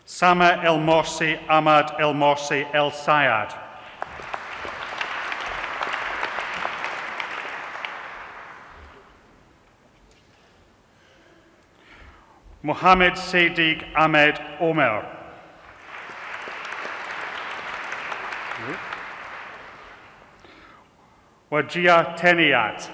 Sama El Morsi Ahmad El Morsi El Sayad. Mohammed Sadiq Ahmed Omer. Wajia Teniyat.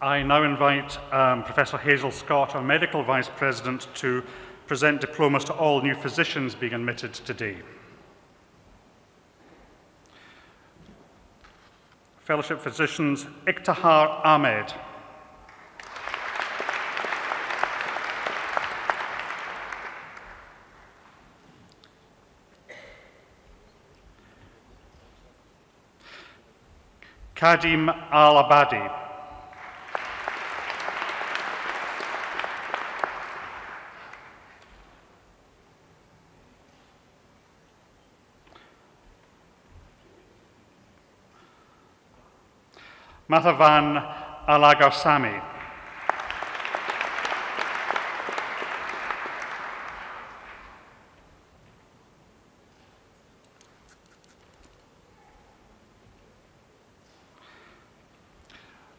I now invite Professor Hazel Scott, our Medical Vice President, to present diplomas to all new physicians being admitted today. Fellowship Physicians: Iktihar Ahmed. Kadim Al-Abadi. Mathavan Alagarsami.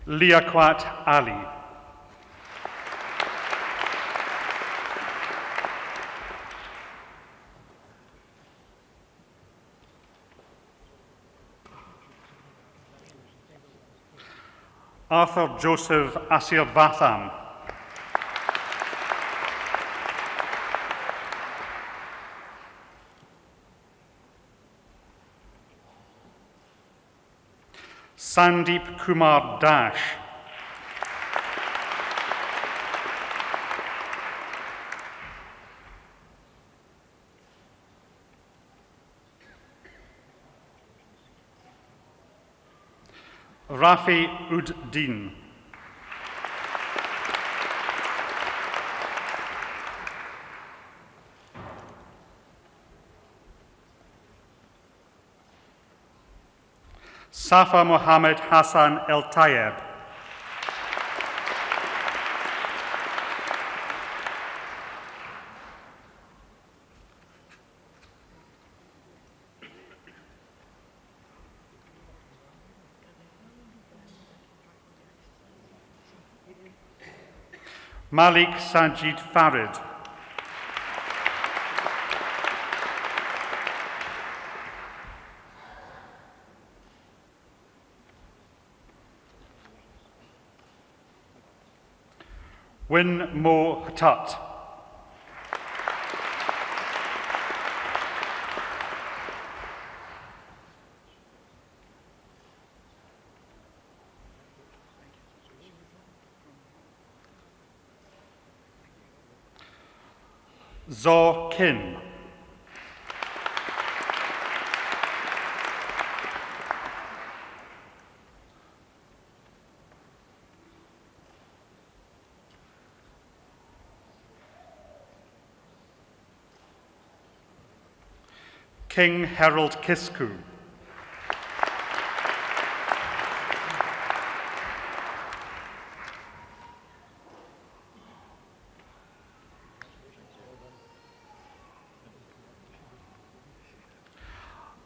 Liaquat Ali. Arthur Joseph Asirvatham. Sandeep Kumar Dash. Rafi Uddin. Safa Mohammed Hassan El Tayeb. Malik Sajid Farid. Win Mo Tut. Zo Kim. King Harold Kisku.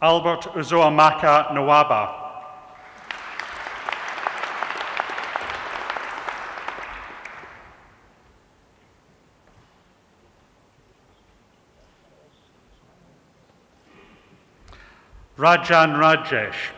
Albert Uzoamaka Nwaba. Rajan Rajesh.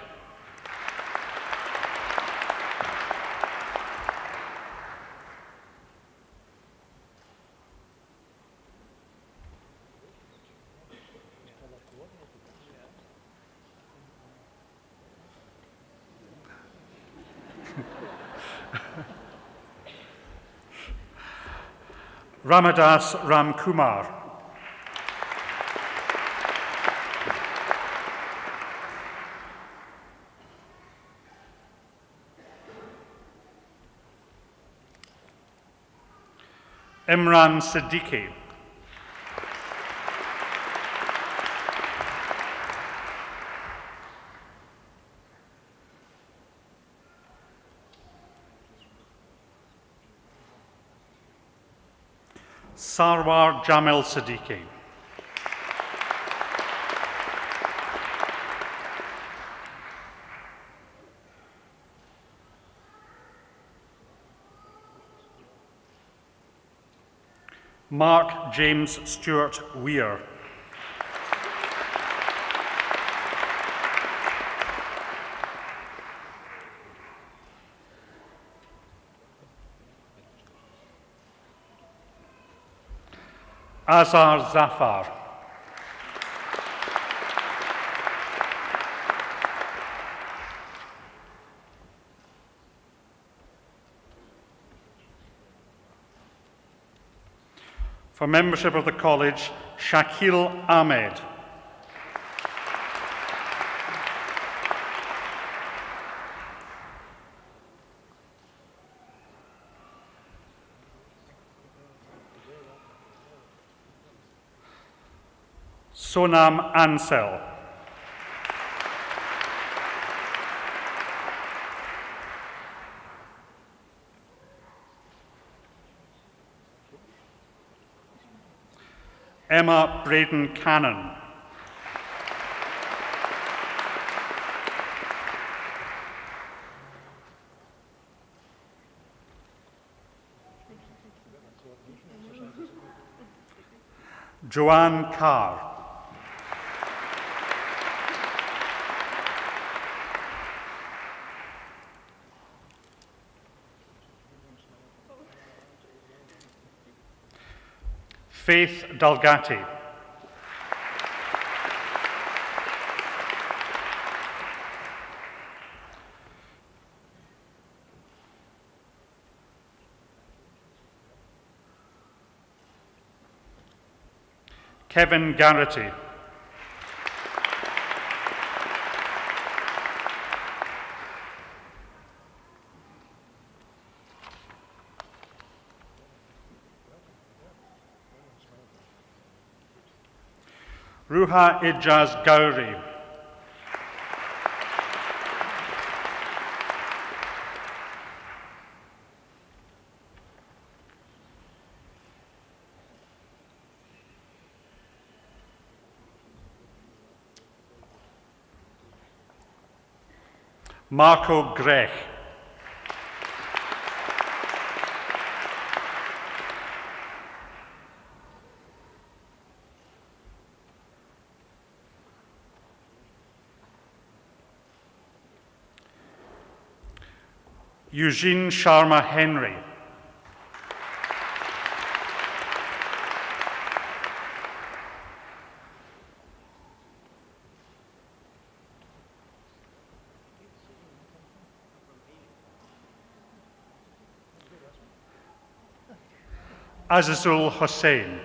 Ramadas Ramkumar. Imran Siddiqui. Sarwar Jamil Siddiqui. Mark James Stewart Weir. Azar Zafar. For membership of the College, Shakil Ahmed. Sonam Ansel. Emma Braden Cannon. Joanne Carr. Faith Dalgati. Kevin Garrity. Ruha Ijaz Gowri. Marco Grech. Eugene Sharma Henry. Azizul Hussain.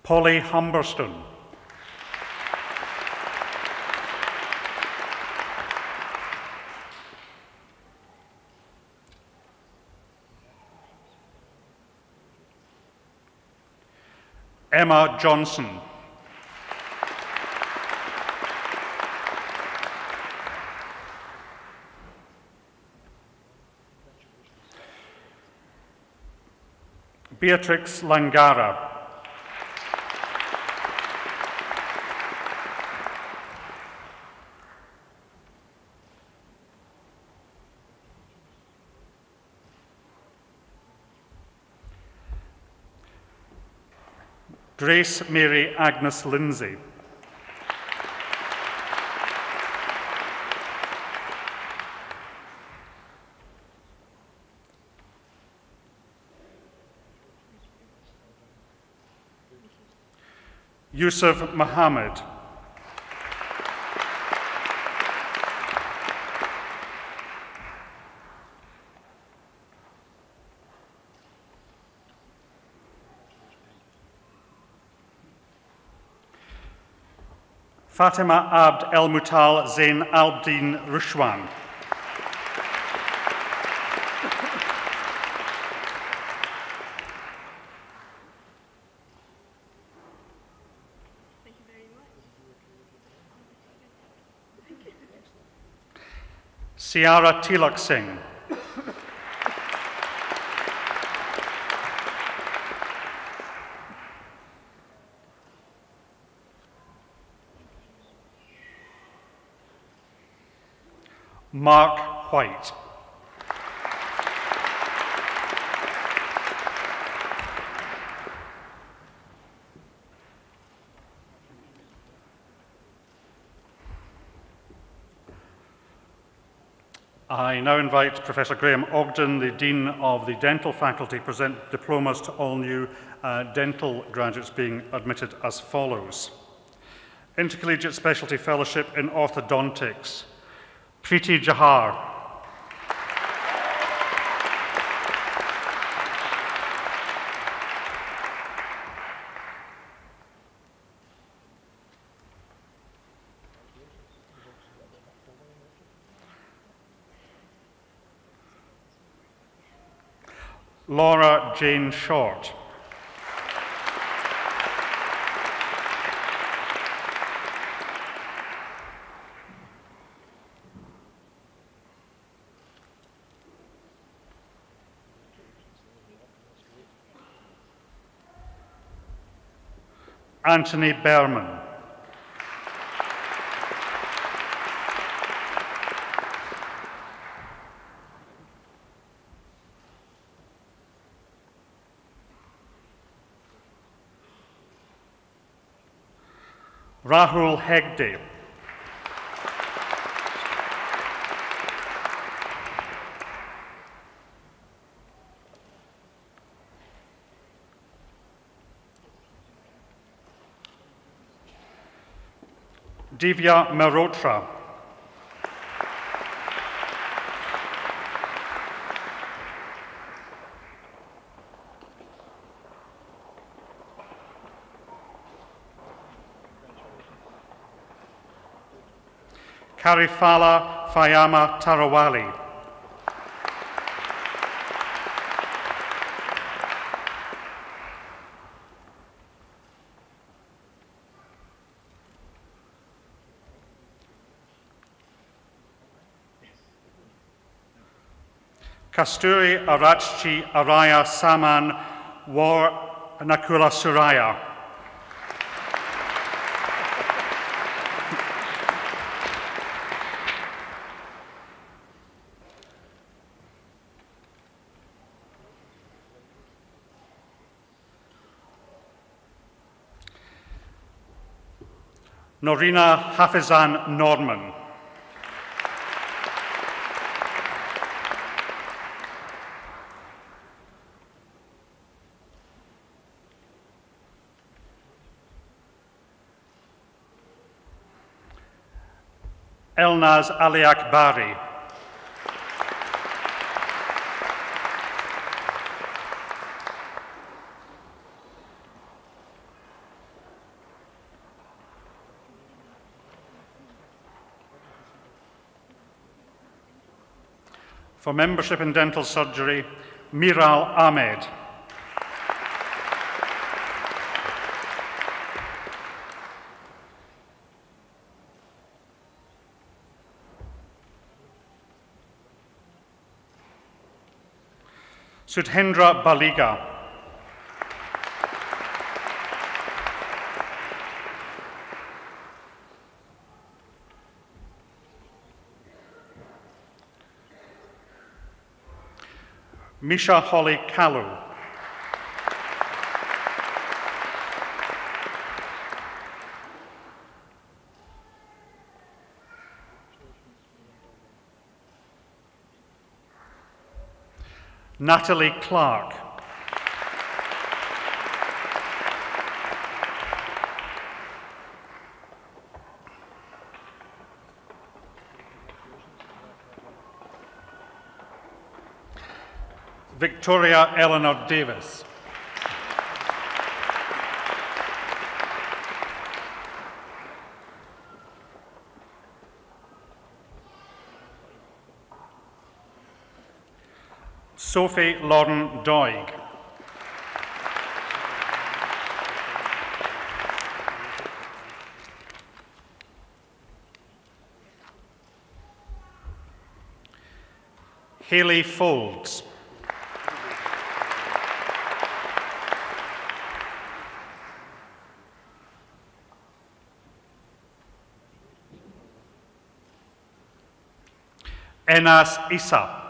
Polly Humberston. Emma Johnson. Beatrix Langara. Grace Mary Agnes Lindsay. Yusuf Mohammed. Fatima Abd El Mutal Zain Al-Din Rushwan. Ciara Tilak Singh. Mark White. I now invite Professor Graham Ogden, the Dean of the Dental Faculty, to present diplomas to all new dental graduates being admitted as follows. Intercollegiate Specialty Fellowship in Orthodontics, Preeti Jahar. Laura Jane Short. Anthony Berman. Rahul Hegde. Divya Mehrotra. Karifala Fayama Tarawali. Kasturi Arachchi Araya Saman War Nakula Suraya. Norina Hafizan Norman. Elnaz Aliak Bari. For membership in dental surgery, Miral Ahmed. Sudhendra Baliga. Misha Holly Kalu. Natalie Clark. Victoria Eleanor Davis. Sophie Lauren Doig. Hayley Folds. Enas Issa.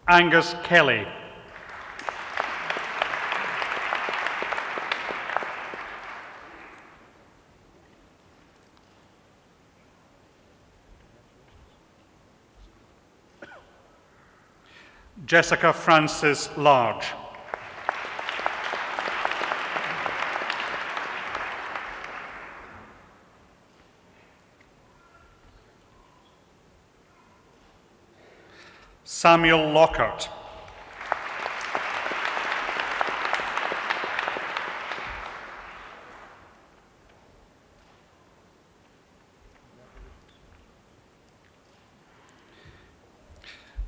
Angus Kelly. Jessica Frances Large. Samuel Lockhart.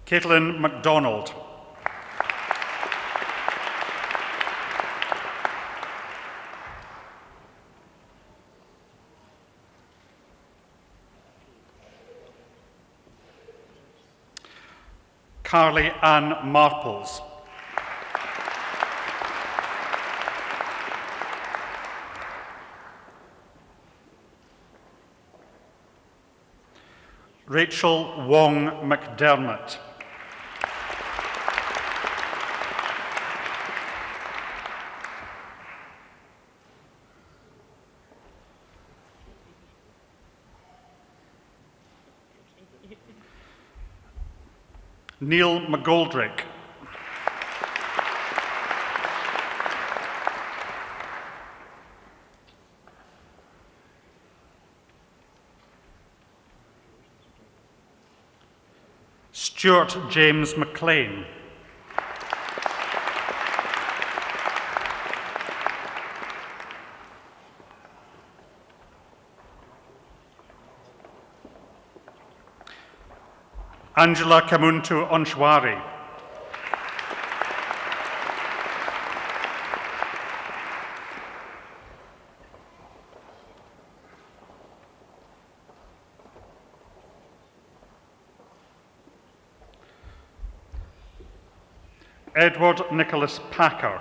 Caitlin MacDonald. Carly Ann Marples. Rachel Wong McDermott. Neil McGoldrick. Stuart James McLean. Angela Kamuntu Onshwari. Edward Nicholas Packer.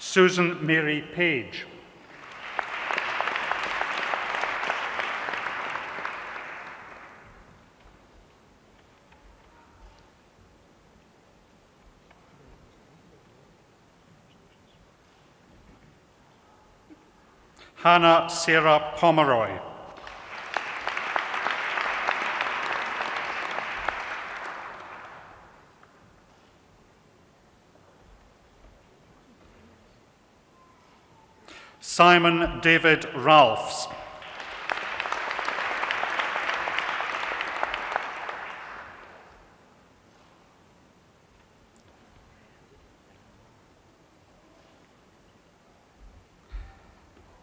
Susan Mary Page. Hannah Sarah Pomeroy. Simon David Ralphs.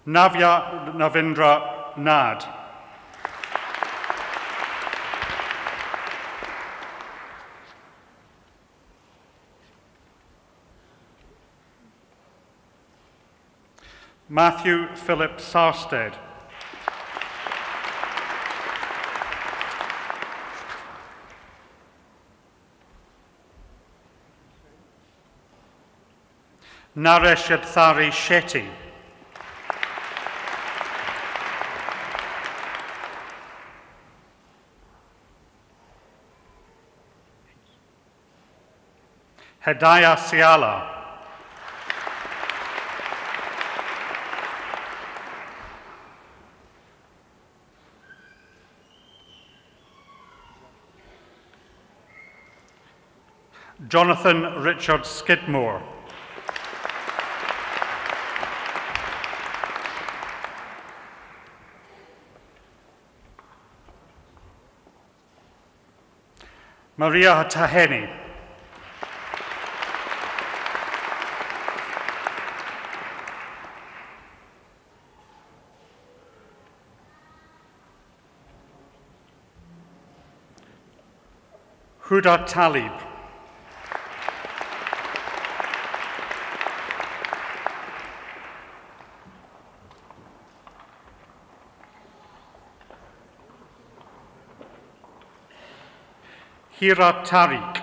Navya Navindra Nad. Matthew Philip Sarstead. Naresh Yadthari Shetty. Hedaya Siala. Jonathan Richard Skidmore. Maria Taheni. Huda Talib. Hira Tariq.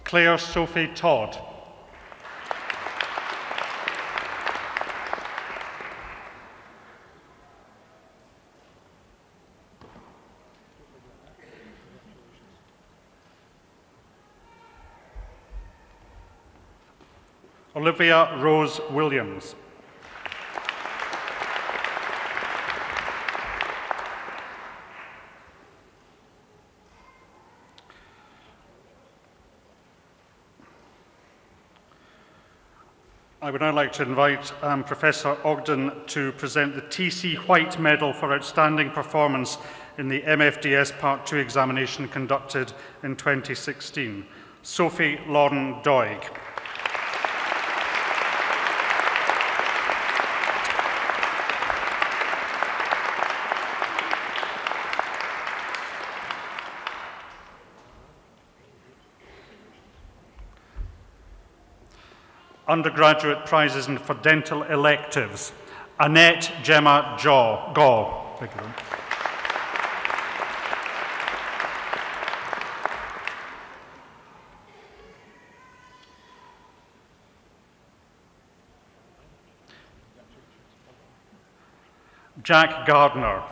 Claire Sophie Todd. Olivia Rose Williams. I would now like to invite Professor Ogden to present the T.C. White Medal for Outstanding Performance in the MFDS Part 2 examination conducted in 2016. Sophie Lauren Doig. Undergraduate prizes for dental electives. Annette Gemma Gaw. Thank you. Jack Gardner.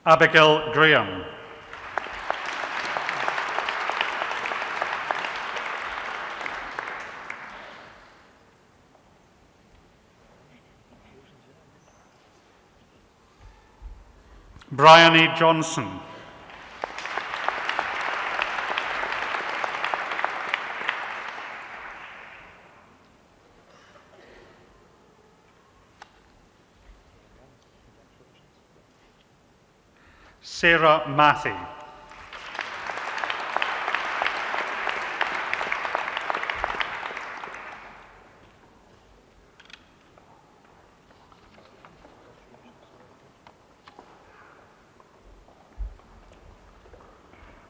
Abigail Graham. Bryony Johnson. Sarah Matthey.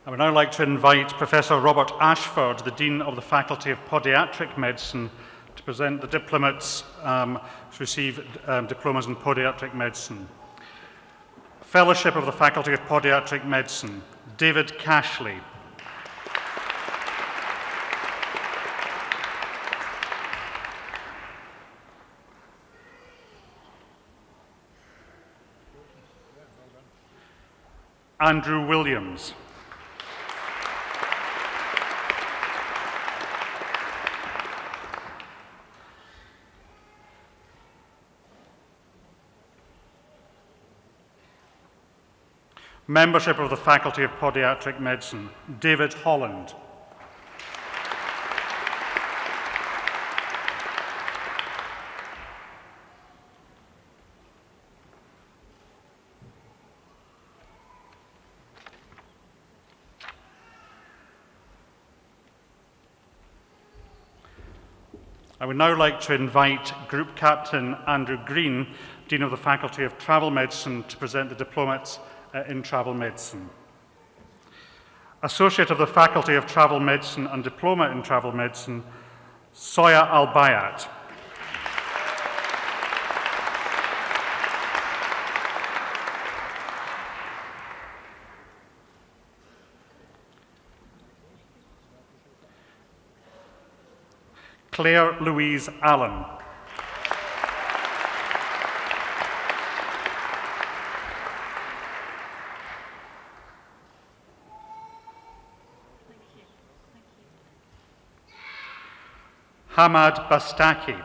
I would now like to invite Professor Robert Ashford, the Dean of the Faculty of Podiatric Medicine, to present the diplomats to receive diplomas in podiatric medicine. Fellowship of the Faculty of Podiatric Medicine, David Cashley. Andrew Williams. Membership of the Faculty of Podiatric Medicine, David Holland. I would now like to invite Group Captain Andrew Green, Dean of the Faculty of Travel Medicine, to present the diplomats in Travel Medicine. Associate of the Faculty of Travel Medicine and Diploma in Travel Medicine, Soya Al-Bayat. Claire Louise Allen. Hamad Bastaki.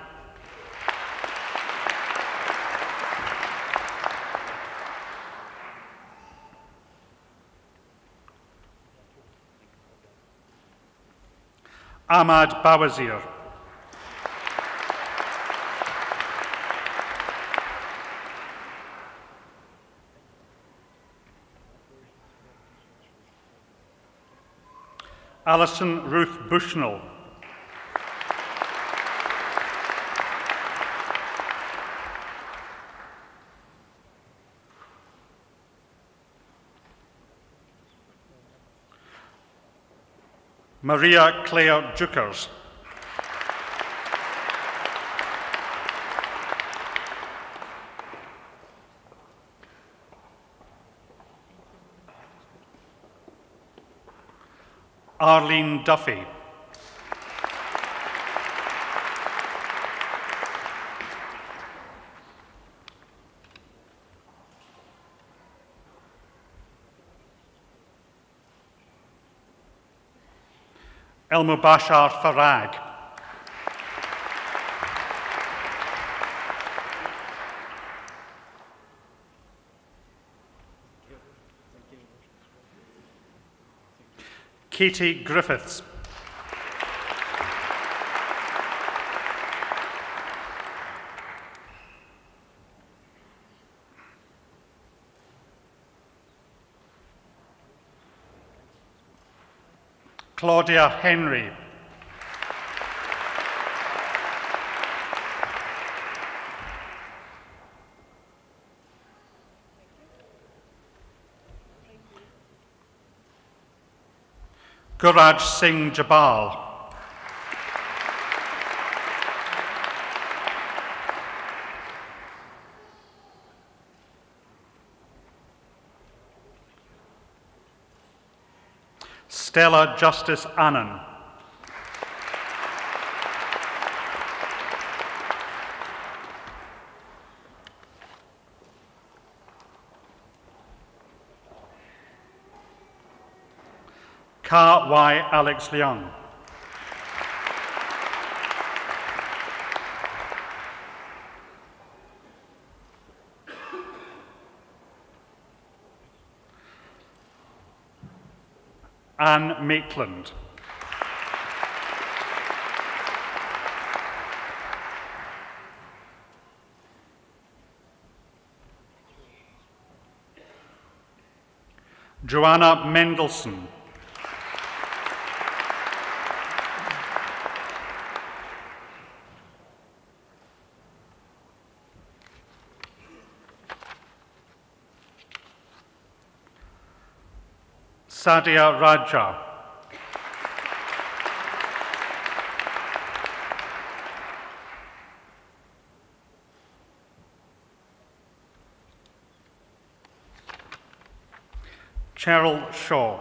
Ahmad Bawazir. Alison Ruth Bushnell. Maria Claire Jukers. Arlene Duffy. Elmubashar Farag. Katie Griffiths. Claudia Henry. Guraj Singh Jabal. Stella Justice Annan. Ka Y. Alex Leung. Anne Maitland. Joanna Mendelsohn. Sadia Raja. Cheryl Shaw.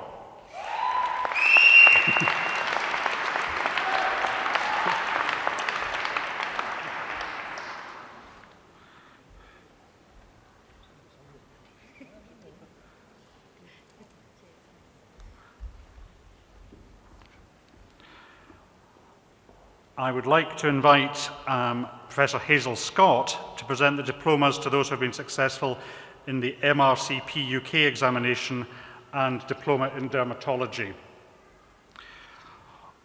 I would like to invite Professor Hazel Scott to present the diplomas to those who have been successful in the MRCP UK examination and diploma in dermatology.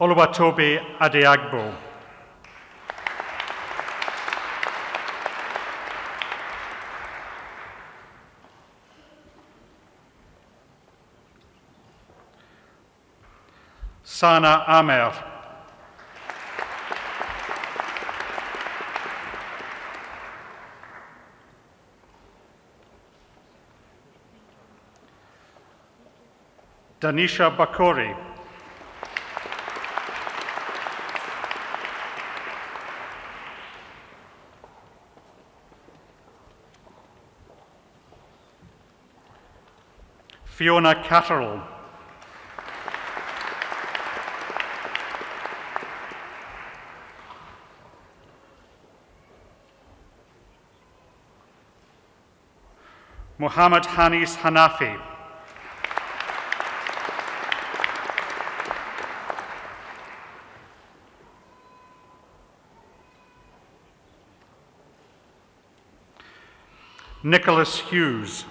Oluwatobi Adeagbo. Sana Amer. Danisha Bakori. Fiona Catterall. Mohammed Hanis Hanafi. Nicholas Hughes.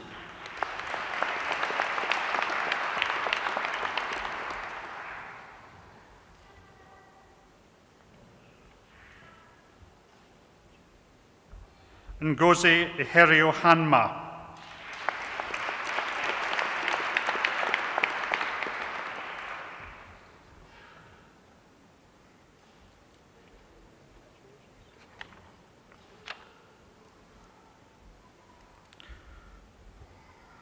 Ngozi Iherio Hanma.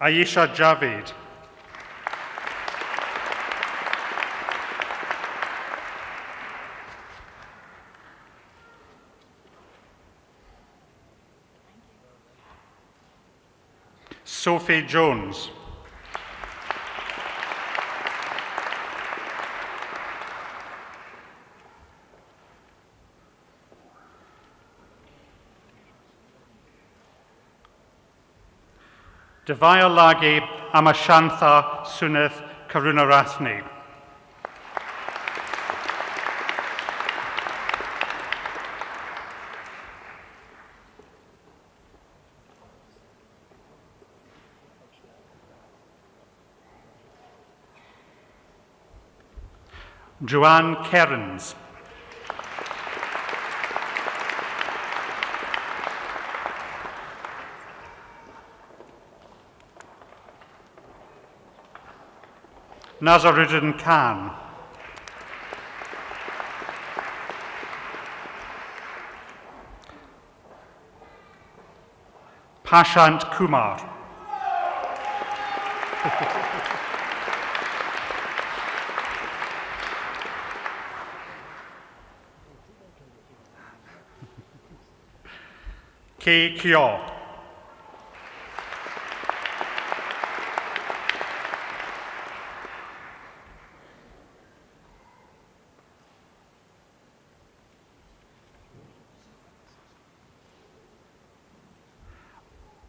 Aisha Javed. Sophie Jones. Devayalagi Amashantha Sunith Karunarathni. Joanne Kerins. Nazaruddin Khan. Pashant Kumar. Kei Kyo.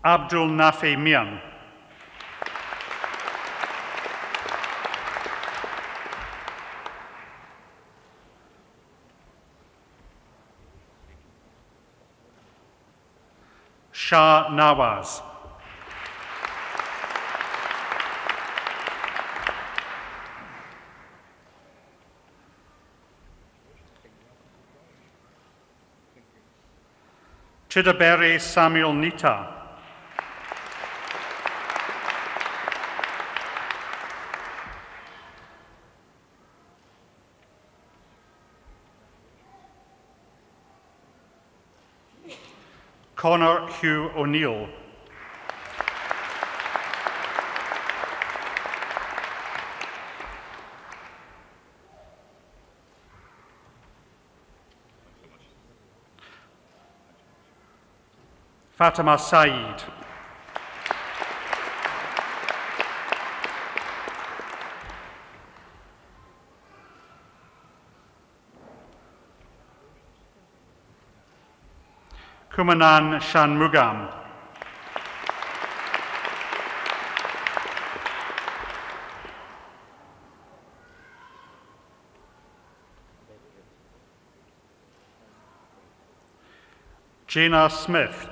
Abdul Nafi Mian. Shah Nawaz. Chidabere Samuel Nita. Connor Hugh O'Neill. Fatima Saeed. Kumanan Shanmugam. Jaina Smith.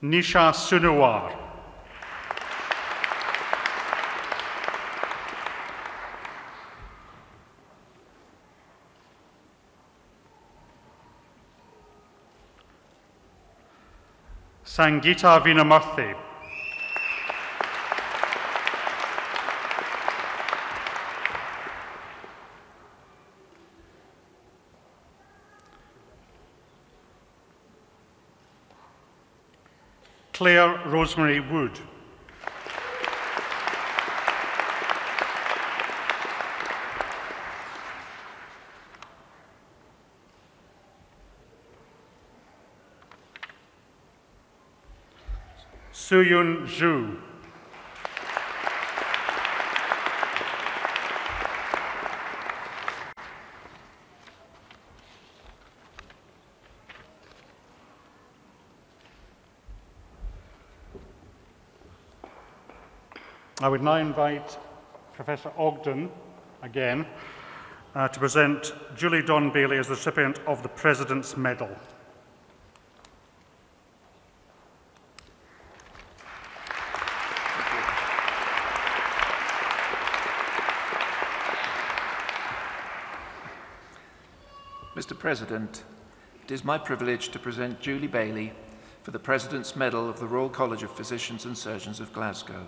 Nisha Sunawar. Sangita Vinamurthy. Claire Rosemary Wood. Suyun Zhu. I would now invite Professor Ogden, again, to present Julie Don Bailey as the recipient of the President's Medal. Mr. President, it is my privilege to present Julie Bailey for the President's Medal of the Royal College of Physicians and Surgeons of Glasgow.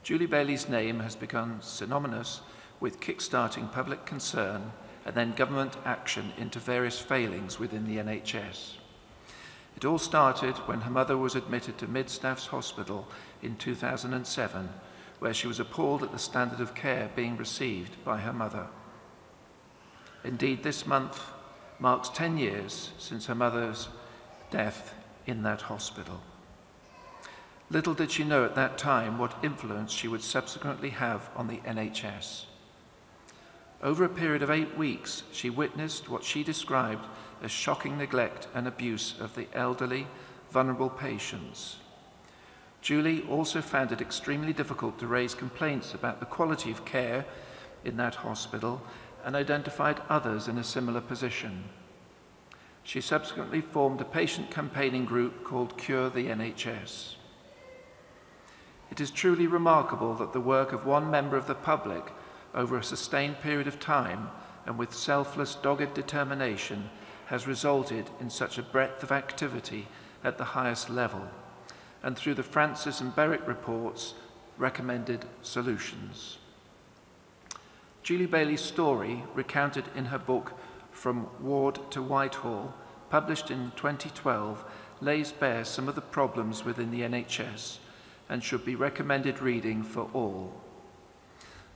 Julie Bailey's name has become synonymous with kick-starting public concern and then government action into various failings within the NHS. It all started when her mother was admitted to Midstaff's Hospital in 2007, where she was appalled at the standard of care being received by her mother. Indeed, this month marks 10 years since her mother's death in that hospital. Little did she know at that time what influence she would subsequently have on the NHS. Over a period of 8 weeks, she witnessed what she described as shocking neglect and abuse of the elderly, vulnerable patients. Julie also found it extremely difficult to raise complaints about the quality of care in that hospital and identified others in a similar position. She subsequently formed a patient campaigning group called Cure the NHS. It is truly remarkable that the work of one member of the public over a sustained period of time and with selfless, dogged determination has resulted in such a breadth of activity at the highest level, and through the Francis and Berwick reports, recommended solutions. Julie Bailey's story, recounted in her book From Ward to Whitehall, published in 2012, lays bare some of the problems within the NHS and should be recommended reading for all.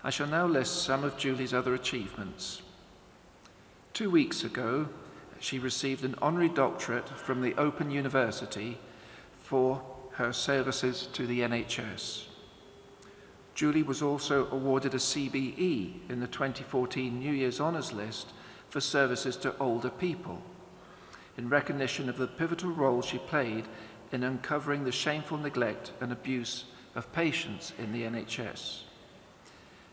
I shall now list some of Julie's other achievements. 2 weeks ago, she received an honorary doctorate from the Open University for her services to the NHS. Julie was also awarded a CBE in the 2014 New Year's Honours List for services to older people, in recognition of the pivotal role she played in uncovering the shameful neglect and abuse of patients in the NHS.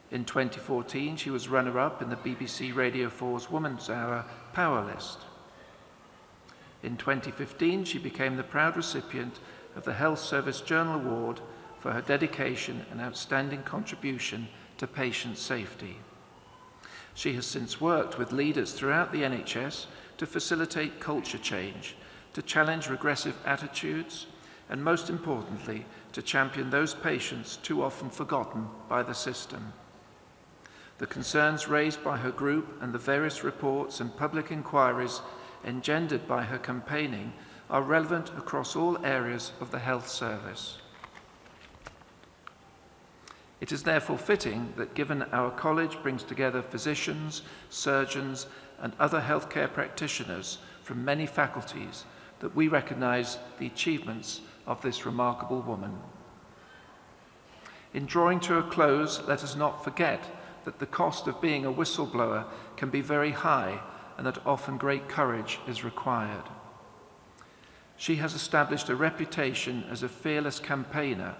In 2014, she was runner-up in the BBC Radio 4's Women's Hour Power List. In 2015, she became the proud recipient of the Health Service Journal Award for her dedication and outstanding contribution to patient safety. She has since worked with leaders throughout the NHS to facilitate culture change, to challenge regressive attitudes, and most importantly, to champion those patients too often forgotten by the system. The concerns raised by her group and the various reports and public inquiries engendered by her campaigning are relevant across all areas of the health service. It is therefore fitting that, given our college brings together physicians, surgeons, and other healthcare practitioners from many faculties, that we recognise the achievements of this remarkable woman. In drawing to a close, let us not forget that the cost of being a whistleblower can be very high and that often great courage is required. She has established a reputation as a fearless campaigner,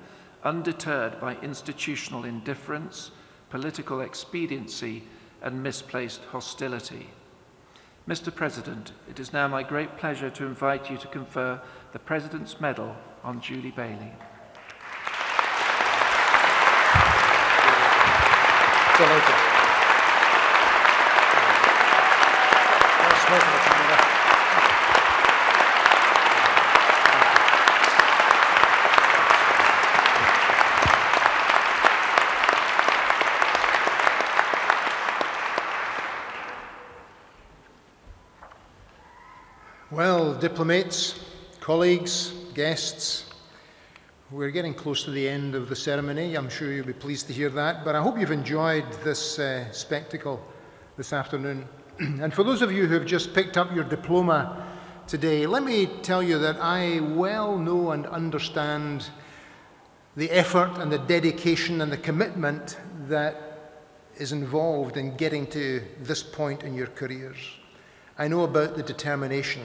undeterred by institutional indifference, political expediency, and misplaced hostility. Mr. President, it is now my great pleasure to invite you to confer the President's Medal on Julie Bailey. Well, diplomats, colleagues, guests, we're getting close to the end of the ceremony. I'm sure you'll be pleased to hear that, but I hope you've enjoyed this spectacle this afternoon. And for those of you who have just picked up your diploma today, let me tell you that I well know and understand the effort and the dedication and the commitment that is involved in getting to this point in your careers. I know about the determination.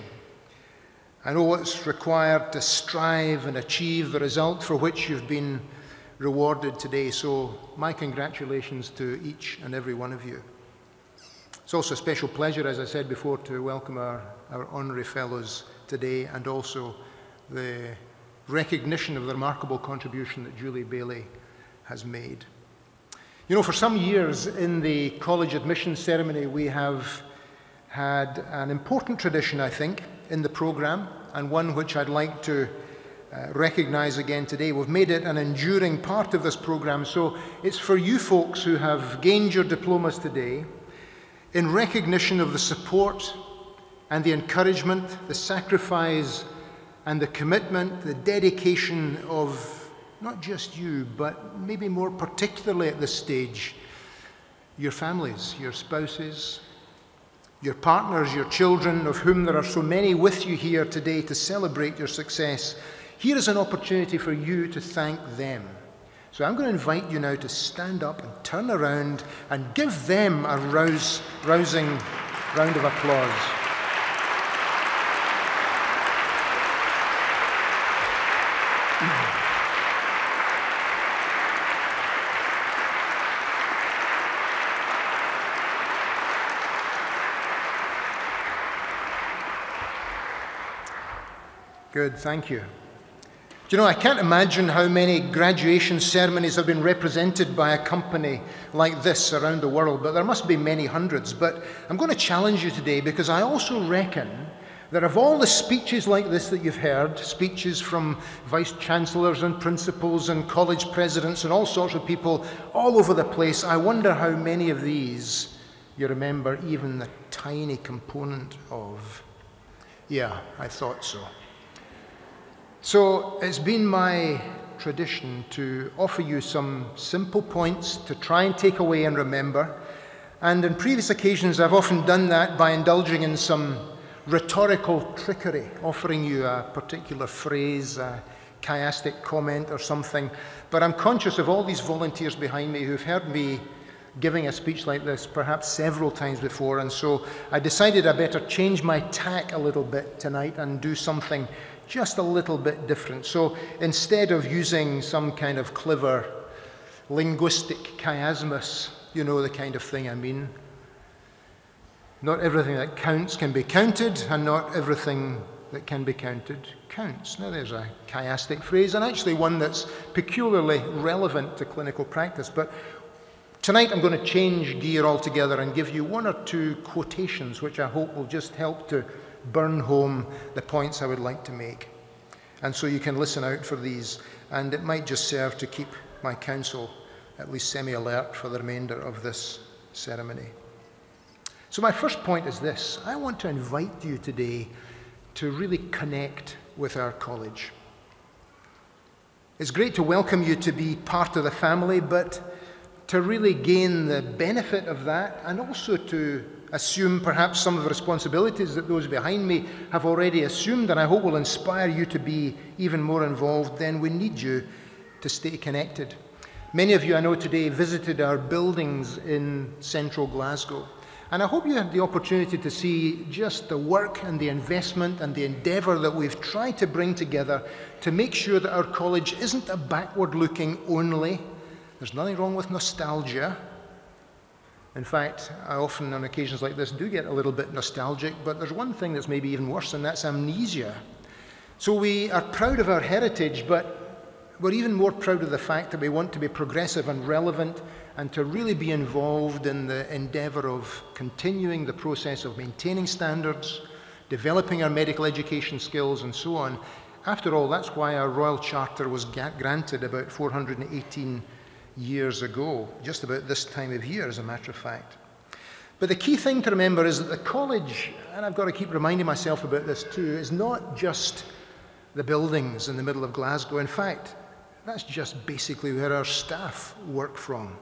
I know what's required to strive and achieve the result for which you've been rewarded today. So my congratulations to each and every one of you. It's also a special pleasure, as I said before, to welcome our honorary fellows today, and also the recognition of the remarkable contribution that Julie Bailey has made. You know, for some years in the college admission ceremony, we have had an important tradition, I think, in the programme, and one which I'd like to recognise again today. We've made it an enduring part of this programme, so it's for you folks who have gained your diplomas today, in recognition of the support and the encouragement, the sacrifice and the commitment, the dedication of not just you, but maybe more particularly at this stage, your families, your spouses, your partners, your children, of whom there are so many with you here today to celebrate your success. Here is an opportunity for you to thank them. So I'm going to invite you now to stand up and turn around and give them a rousing round of applause. Good, thank you. Do you know, I can't imagine how many graduation ceremonies have been represented by a company like this around the world, but there must be many hundreds. But I'm going to challenge you today, because I also reckon that of all the speeches like this that you've heard, speeches from vice-chancellors and principals and college presidents and all sorts of people all over the place, I wonder how many of these you remember even the tiny component of. Yeah, I thought so. So it's been my tradition to offer you some simple points to try and take away and remember. And on previous occasions, I've often done that by indulging in some rhetorical trickery, offering you a particular phrase, a chiastic comment or something. But I'm conscious of all these volunteers behind me who've heard me giving a speech like this perhaps several times before, and so I decided I better change my tack a little bit tonight and do something just a little bit different. So instead of using some kind of clever linguistic chiasmus, you know the kind of thing I mean. Not everything that counts can be counted, and not everything that can be counted counts. Now there's a chiastic phrase, and actually one that's peculiarly relevant to clinical practice. But tonight I'm going to change gear altogether and give you one or two quotations which I hope will just help to burn home the points I would like to make. And so you can listen out for these, and it might just serve to keep my counsel at least semi-alert for the remainder of this ceremony. So my first point is this. I want to invite you today to really connect with our college. It's great to welcome you to be part of the family, but to really gain the benefit of that, and also to assume perhaps some of the responsibilities that those behind me have already assumed, and I hope will inspire you to be even more involved, then we need you to stay connected. Many of you, I know today, visited our buildings in central Glasgow, and I hope you had the opportunity to see just the work and the investment and the endeavour that we've tried to bring together to make sure that our college isn't a backward-looking only. There's nothing wrong with nostalgia. In fact, I often on occasions like this do get a little bit nostalgic, but there's one thing that's maybe even worse, and that's amnesia. So we are proud of our heritage, but we're even more proud of the fact that we want to be progressive and relevant, and to really be involved in the endeavour of continuing the process of maintaining standards, developing our medical education skills, and so on. After all, that's why our Royal Charter was granted about 418 years ago, just about this time of year, as a matter of fact. But the key thing to remember is that the college, and I've got to keep reminding myself about this too, is not just the buildings in the middle of Glasgow. In fact, that's just basically where our staff work from.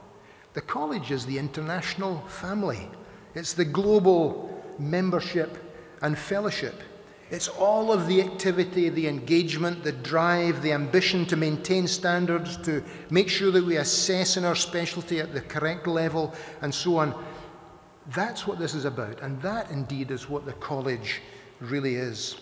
The college is the international family. It's the global membership and fellowship. It's all of the activity, the engagement, the drive, the ambition to maintain standards, to make sure that we assess in our specialty at the correct level, and so on. That's what this is about, and that indeed is what the college really is.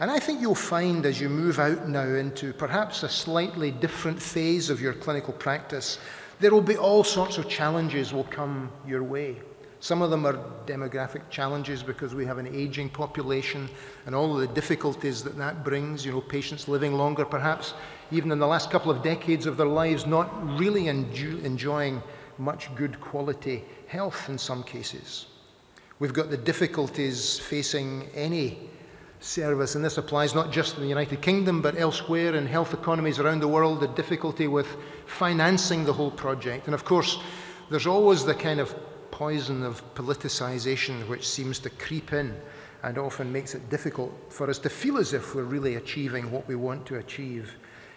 And I think you'll find as you move out now into perhaps a slightly different phase of your clinical practice, there will be all sorts of challenges will come your way. Some of them are demographic challenges because we have an aging population and all of the difficulties that that brings, patients living longer perhaps, even in the last couple of decades of their lives, not really enjoying much good quality health in some cases. We've got the difficulties facing any service, and this applies not just in the United Kingdom but elsewhere in health economies around the world, the difficulty with financing the whole project. And of course, there's always the kind of poison of politicization which seems to creep in and often makes it difficult for us to feel as if we're really achieving what we want to achieve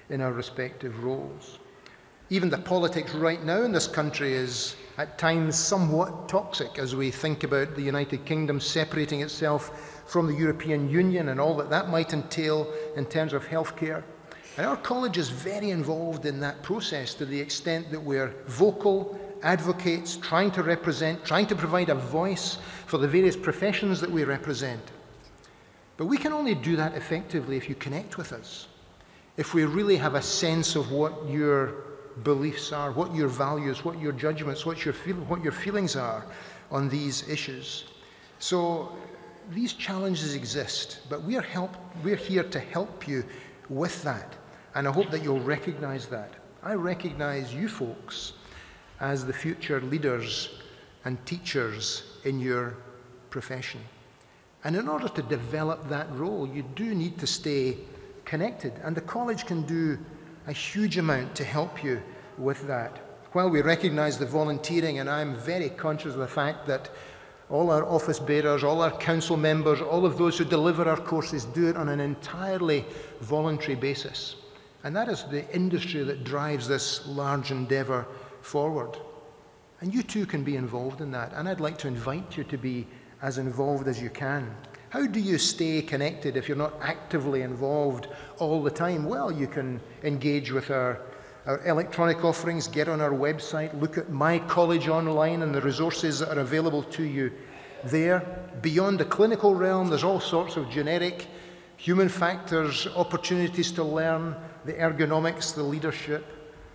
in our respective roles. Even the politics right now in this country is at times somewhat toxic as we think about the United Kingdom separating itself from the European Union and all that that might entail in terms of healthcare. And our college is very involved in that process to the extent that we're vocal advocates, trying to represent, trying to provide a voice for the various professions that we represent. But we can only do that effectively if you connect with us, if we really have a sense of what your beliefs are, what your values, what your judgments, what your feelings are on these issues. So these challenges exist, but we're here to help you with that. And I hope that you'll recognize that. I recognize you folks as the future leaders and teachers in your profession. And in order to develop that role, you do need to stay connected. And the college can do a huge amount to help you with that. While we recognize the volunteering, and I'm very conscious of the fact that all our office bearers, all our council members, all of those who deliver our courses do it on an entirely voluntary basis. And that is the industry that drives this large endeavor forward. And you too can be involved in that. And I'd like to invite you to be as involved as you can. How do you stay connected if you're not actively involved all the time? Well, you can engage with our electronic offerings, get on our website, look at My College Online and the resources that are available to you there. Beyond the clinical realm, there's all sorts of generic human factors, opportunities to learn, the ergonomics, the leadership,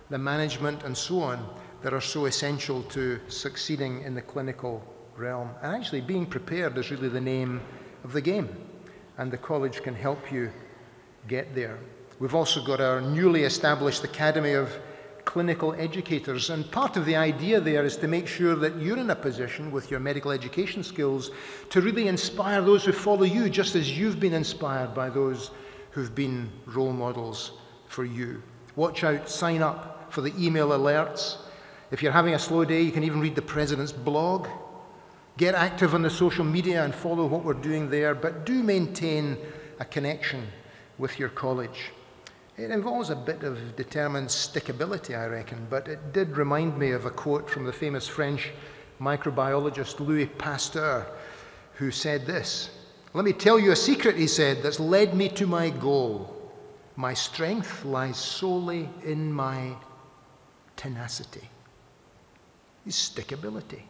the management, and so on, that are so essential to succeeding in the clinical realm. And actually, being prepared is really the name of the game, and the college can help you get there. We've also got our newly established Academy of Clinical Educators, and part of the idea there is to make sure that you're in a position with your medical education skills to really inspire those who follow you, just as you've been inspired by those who've been role models for you. Watch out, sign up for the email alerts. If you're having a slow day, you can even read the President's blog. Get active on the social media and follow what we're doing there, but do maintain a connection with your college. It involves a bit of determined stickability, I reckon, but it did remind me of a quote from the famous French microbiologist Louis Pasteur, who said this: "Let me tell you a secret," he said, "that's led me to my goal. My strength lies solely in my tenacity." Is stickability.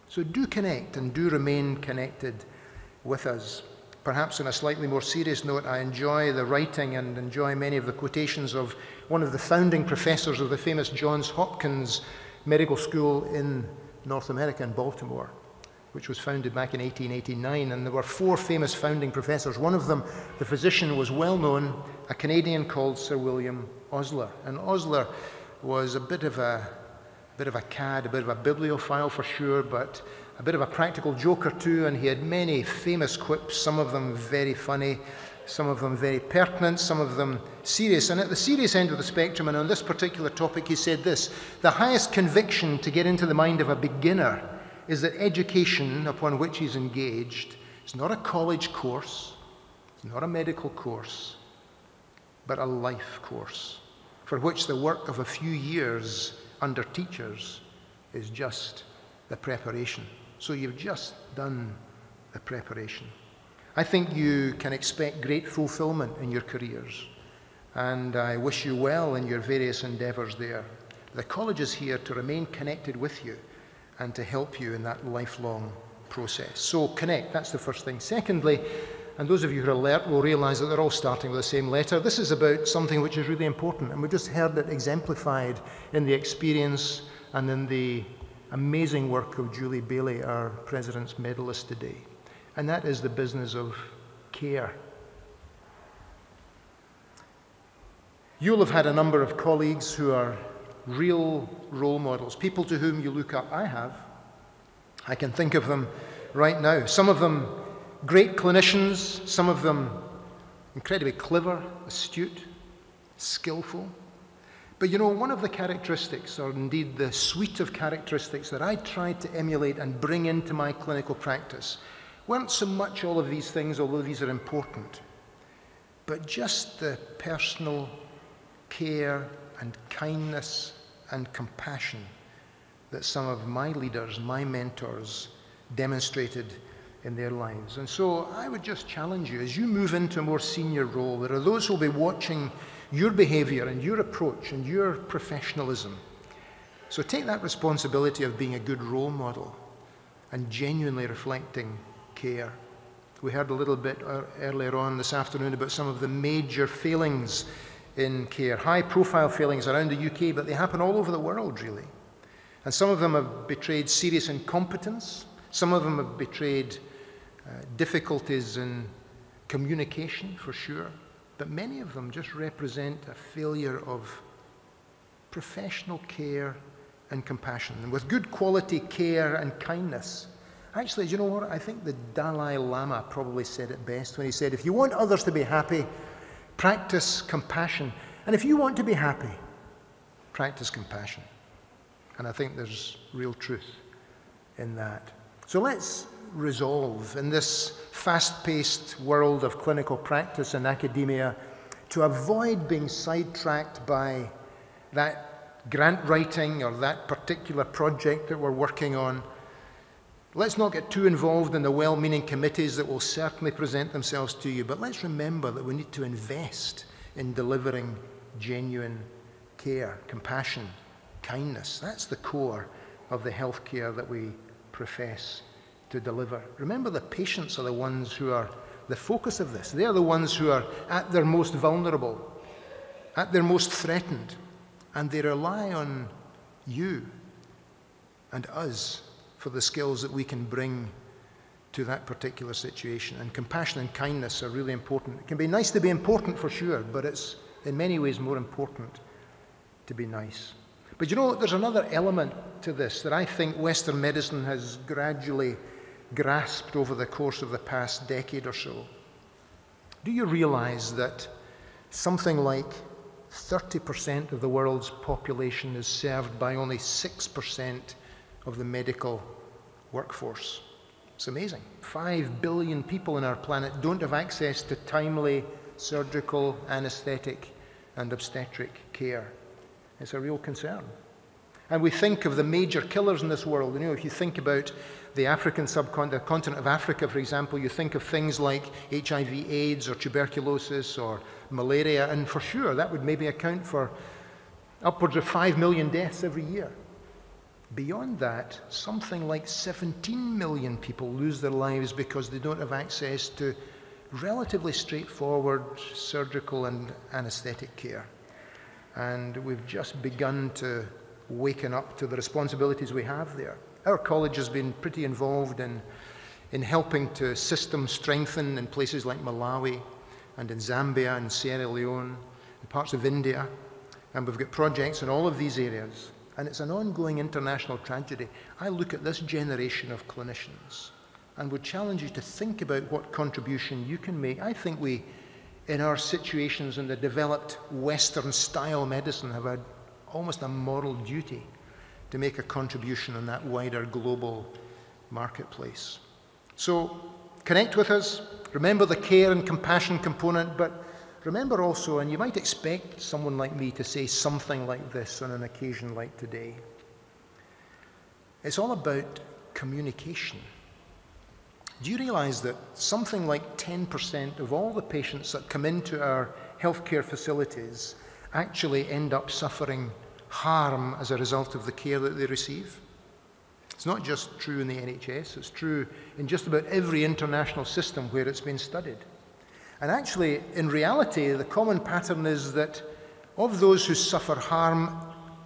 So do connect and do remain connected with us. Perhaps on a slightly more serious note, I enjoy the writing and enjoy many of the quotations of one of the founding professors of the famous Johns Hopkins Medical School in North America, in Baltimore, which was founded back in 1889. And there were 4 famous founding professors. One of them, the physician, was well known, a Canadian called Sir William Osler. And Osler was a bit of a cad, a bit of a bibliophile for sure, but a bit of a practical joker too, and he had many famous quips, some of them very funny, some of them very pertinent, some of them serious. And at the serious end of the spectrum, and on this particular topic, he said this: the highest conviction to get into the mind of a beginner is that education upon which he's engaged is not a college course, it's not a medical course, but a life course, for which the work of a few years under teachers is just the preparation. So you've just done the preparation. I think you can expect great fulfillment in your careers, and I wish you well in your various endeavors there. The college is here to remain connected with you and to help you in that lifelong process. So connect, that's the first thing. Secondly, and those of you who are alert will realise that they're all starting with the same letter. This is about something which is really important, and we've just heard it exemplified in the experience and in the amazing work of Julie Bailey, our President's Medalist today. And that is the business of care. You'll have had a number of colleagues who are real role models, people to whom you look up. I have. I can think of them right now. Some of them great clinicians, some of them incredibly clever, astute, skillful. But you know, one of the characteristics, or indeed the suite of characteristics that I tried to emulate and bring into my clinical practice, weren't so much all of these things, although these are important, but just the personal care and kindness and compassion that some of my leaders, my mentors, demonstrated in their lives. And so I would just challenge you, as you move into a more senior role, there are those who will be watching your behaviour and your approach and your professionalism. So take that responsibility of being a good role model and genuinely reflecting care. We heard a little bit earlier on this afternoon about some of the major failings in care, high-profile failings around the UK, but they happen all over the world, really. And some of them have betrayed serious incompetence. Some of them have betrayed difficulties in communication, for sure. But many of them just represent a failure of professional care and compassion. And with good quality care and kindness, actually, do you know what? I think the Dalai Lama probably said it best when he said, if you want others to be happy, practice compassion. And if you want to be happy, practice compassion. And I think there's real truth in that. So let's resolve in this fast-paced world of clinical practice and academia to avoid being sidetracked by that grant writing or that particular project that we're working on. Let's not get too involved in the well-meaning committees that will certainly present themselves to you, but let's remember that we need to invest in delivering genuine care, compassion, kindness. That's the core of the healthcare that we profess to deliver. Remember, the patients are the ones who are the focus of this. They are the ones who are at their most vulnerable, at their most threatened, and they rely on you and us for the skills that we can bring to that particular situation. And compassion and kindness are really important. It can be nice to be important for sure, but it's in many ways more important to be nice. But you know, there's another element to this that I think Western medicine has gradually grasped over the course of the past decade or so. Do you realize that something like 30% of the world's population is served by only 6% of the medical workforce? It's amazing. 5 billion people on our planet don't have access to timely surgical, anesthetic, and obstetric care. It's a real concern. And we think of the major killers in this world. You know, if you think about the African subcontinent, the continent of Africa, for example, you think of things like HIV, AIDS, or tuberculosis, or malaria, and for sure that would maybe account for upwards of 5 million deaths every year. Beyond that, something like 17 million people lose their lives because they don't have access to relatively straightforward surgical and anesthetic care. And we've just begun to waken up to the responsibilities we have there. Our college has been pretty involved in helping to system strengthen in places like Malawi and in Zambia and Sierra Leone and parts of India. And we've got projects in all of these areas. And it's an ongoing international tragedy. I look at this generation of clinicians and would challenge you to think about what contribution you can make. I think we, in our situations in the developed Western-style medicine, have had almost a moral duty to make a contribution in that wider global marketplace. So connect with us, remember the care and compassion component, but remember also, and you might expect someone like me to say something like this on an occasion like today, it's all about communication. Do you realize that something like 10% of all the patients that come into our healthcare facilities actually end up suffering harm as a result of the care that they receive? It's not just true in the NHS, it's true in just about every international system where it's been studied. And actually, in reality, the common pattern is that of those who suffer harm,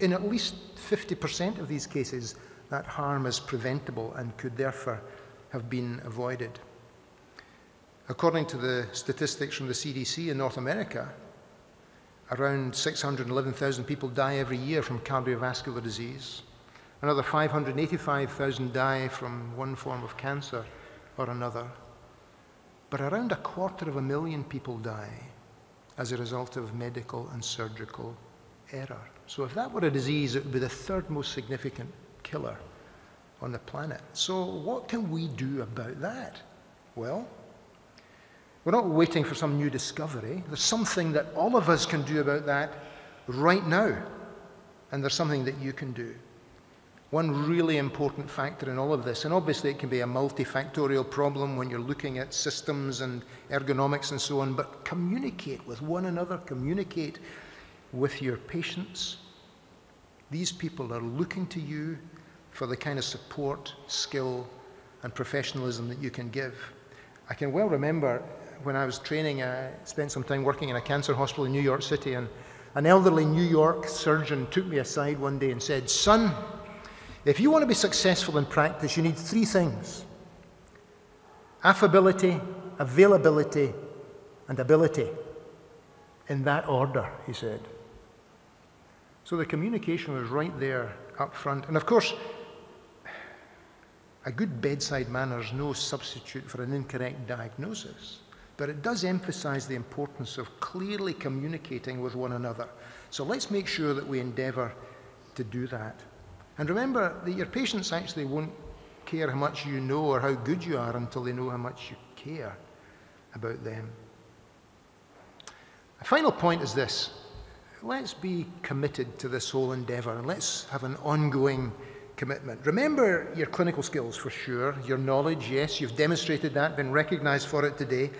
in at least 50% of these cases, that harm is preventable and could therefore have been avoided. According to the statistics from the CDC in North America, around 611,000 people die every year from cardiovascular disease. Another 585,000 die from one form of cancer or another. But around 250,000 people die as a result of medical and surgical error. So if that were a disease, it would be the third most significant killer on the planet. So what can we do about that? Well, we're not waiting for some new discovery. There's something that all of us can do about that right now. And there's something that you can do. One really important factor in all of this, and obviously it can be a multifactorial problem when you're looking at systems and ergonomics and so on, but communicate with one another, communicate with your patients. These people are looking to you for the kind of support, skill, and professionalism that you can give. I can well remember when I was training, I spent some time working in a cancer hospital in New York City, and an elderly New York surgeon took me aside one day and said, "Son, if you want to be successful in practice, you need 3 things: affability, availability, and ability. In that order," he said. So the communication was right there up front. And of course, a good bedside manner is no substitute for an incorrect diagnosis, but it does emphasize the importance of clearly communicating with one another. So let's make sure that we endeavor to do that. And remember that your patients actually won't care how much you know or how good you are until they know how much you care about them. A final point is this. Let's be committed to this whole endeavor, and let's have an ongoing commitment. Remember your clinical skills for sure, your knowledge, yes, you've demonstrated that, been recognized for it today.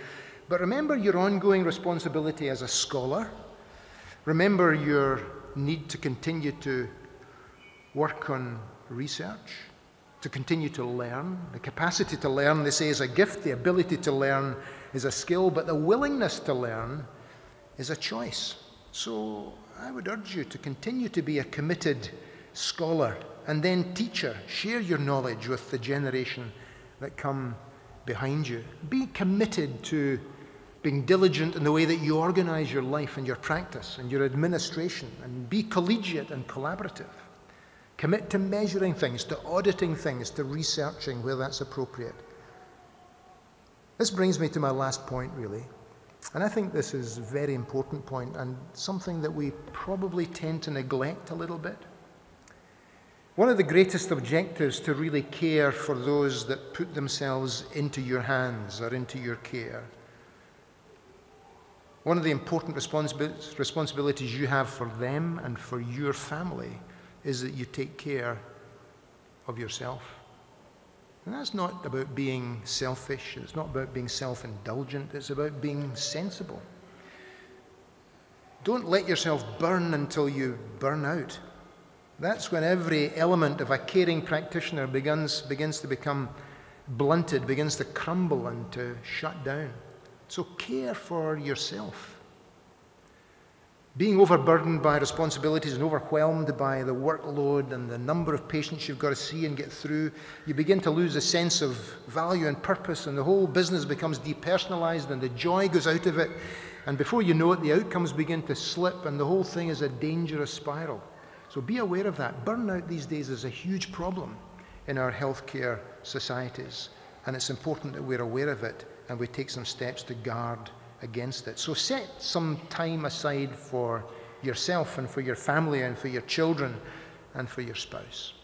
But remember your ongoing responsibility as a scholar. Remember your need to continue to work on research, to continue to learn. The capacity to learn, they say, is a gift. The ability to learn is a skill, but the willingness to learn is a choice. So I would urge you to continue to be a committed scholar and then teacher. Share your knowledge with the generation that come behind you. Be committed to being diligent in the way that you organize your life and your practice and your administration, and be collegiate and collaborative. Commit to measuring things, to auditing things, to researching where that's appropriate. This brings me to my last point, really. And I think this is a very important point and something that we probably tend to neglect a little bit. One of the greatest objectives to really care for those that put themselves into your hands or into your care. One of the important responsibilities you have for them and for your family is that you take care of yourself. And that's not about being selfish, it's not about being self-indulgent, it's about being sensible. Don't let yourself burn until you burn out. That's when every element of a caring practitioner begins to become blunted, begins to crumble and to shut down. So care for yourself. Being overburdened by responsibilities and overwhelmed by the workload and the number of patients you've got to see and get through, you begin to lose a sense of value and purpose, and the whole business becomes depersonalized and the joy goes out of it. And before you know it, the outcomes begin to slip and the whole thing is a dangerous spiral. So be aware of that. Burnout these days is a huge problem in our healthcare societies, and it's important that we're aware of it and we take some steps to guard against it. So set some time aside for yourself and for your family and for your children and for your spouse.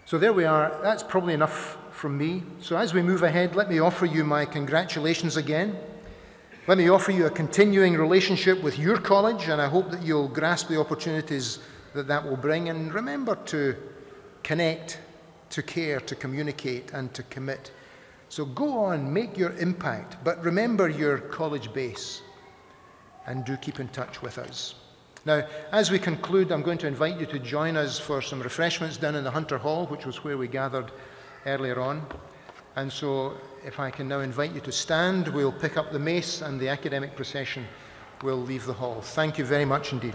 So there we are. That's probably enough from me. So as we move ahead, let me offer you my congratulations again. Let me offer you a continuing relationship with your college, and I hope that you'll grasp the opportunities that that will bring. And remember to connect, to care, to communicate, and to commit. So go on, make your impact, but remember your college base, and do keep in touch with us. Now, as we conclude, I'm going to invite you to join us for some refreshments down in the Hunter Hall, which was where we gathered earlier on. And so, if I can now invite you to stand, we'll pick up the mace and the academic procession will leave the hall. Thank you very much indeed.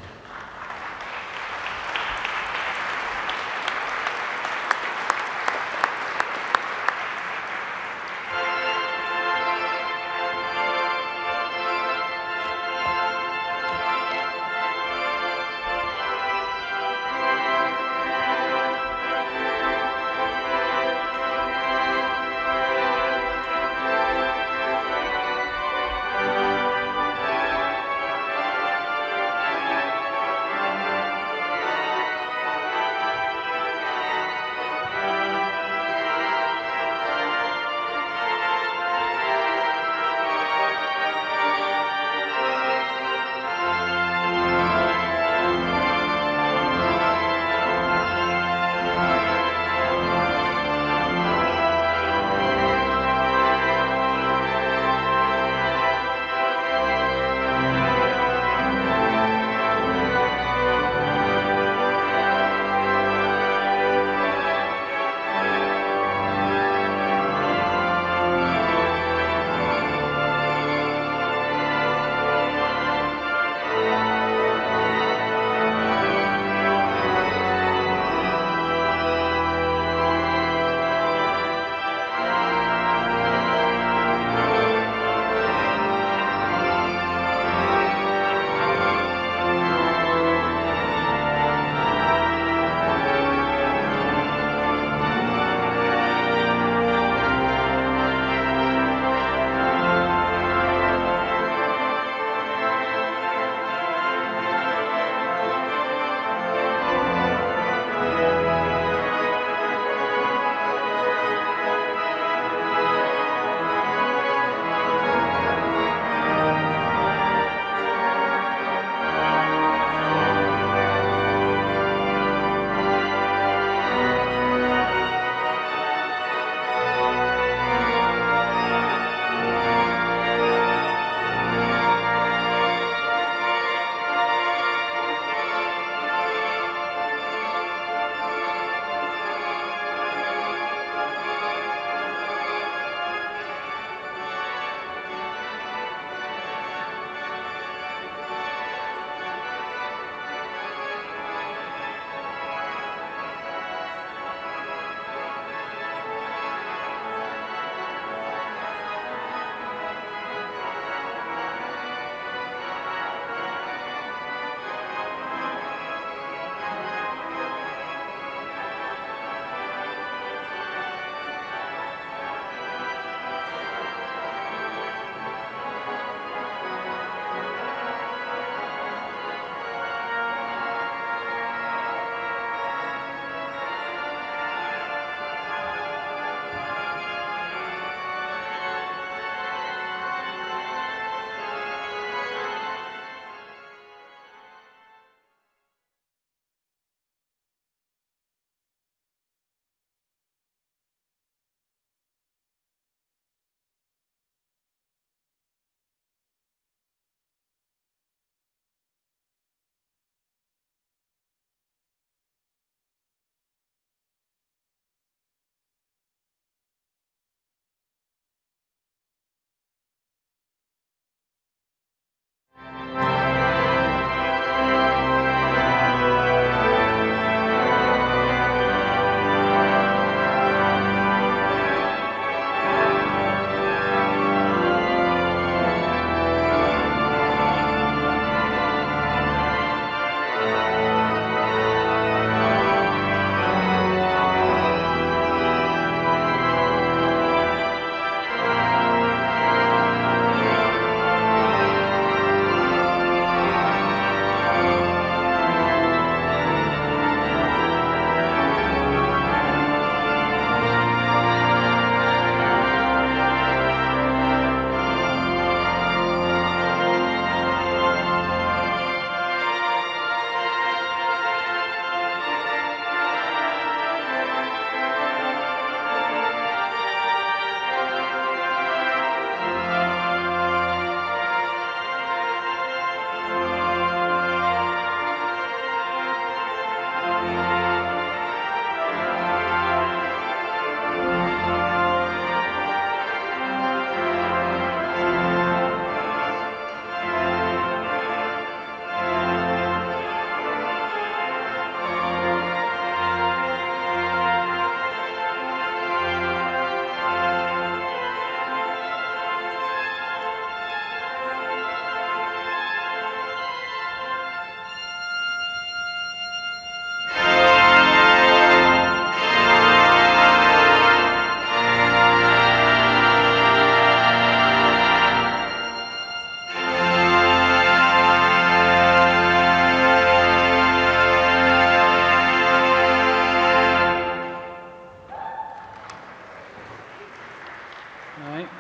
Aye.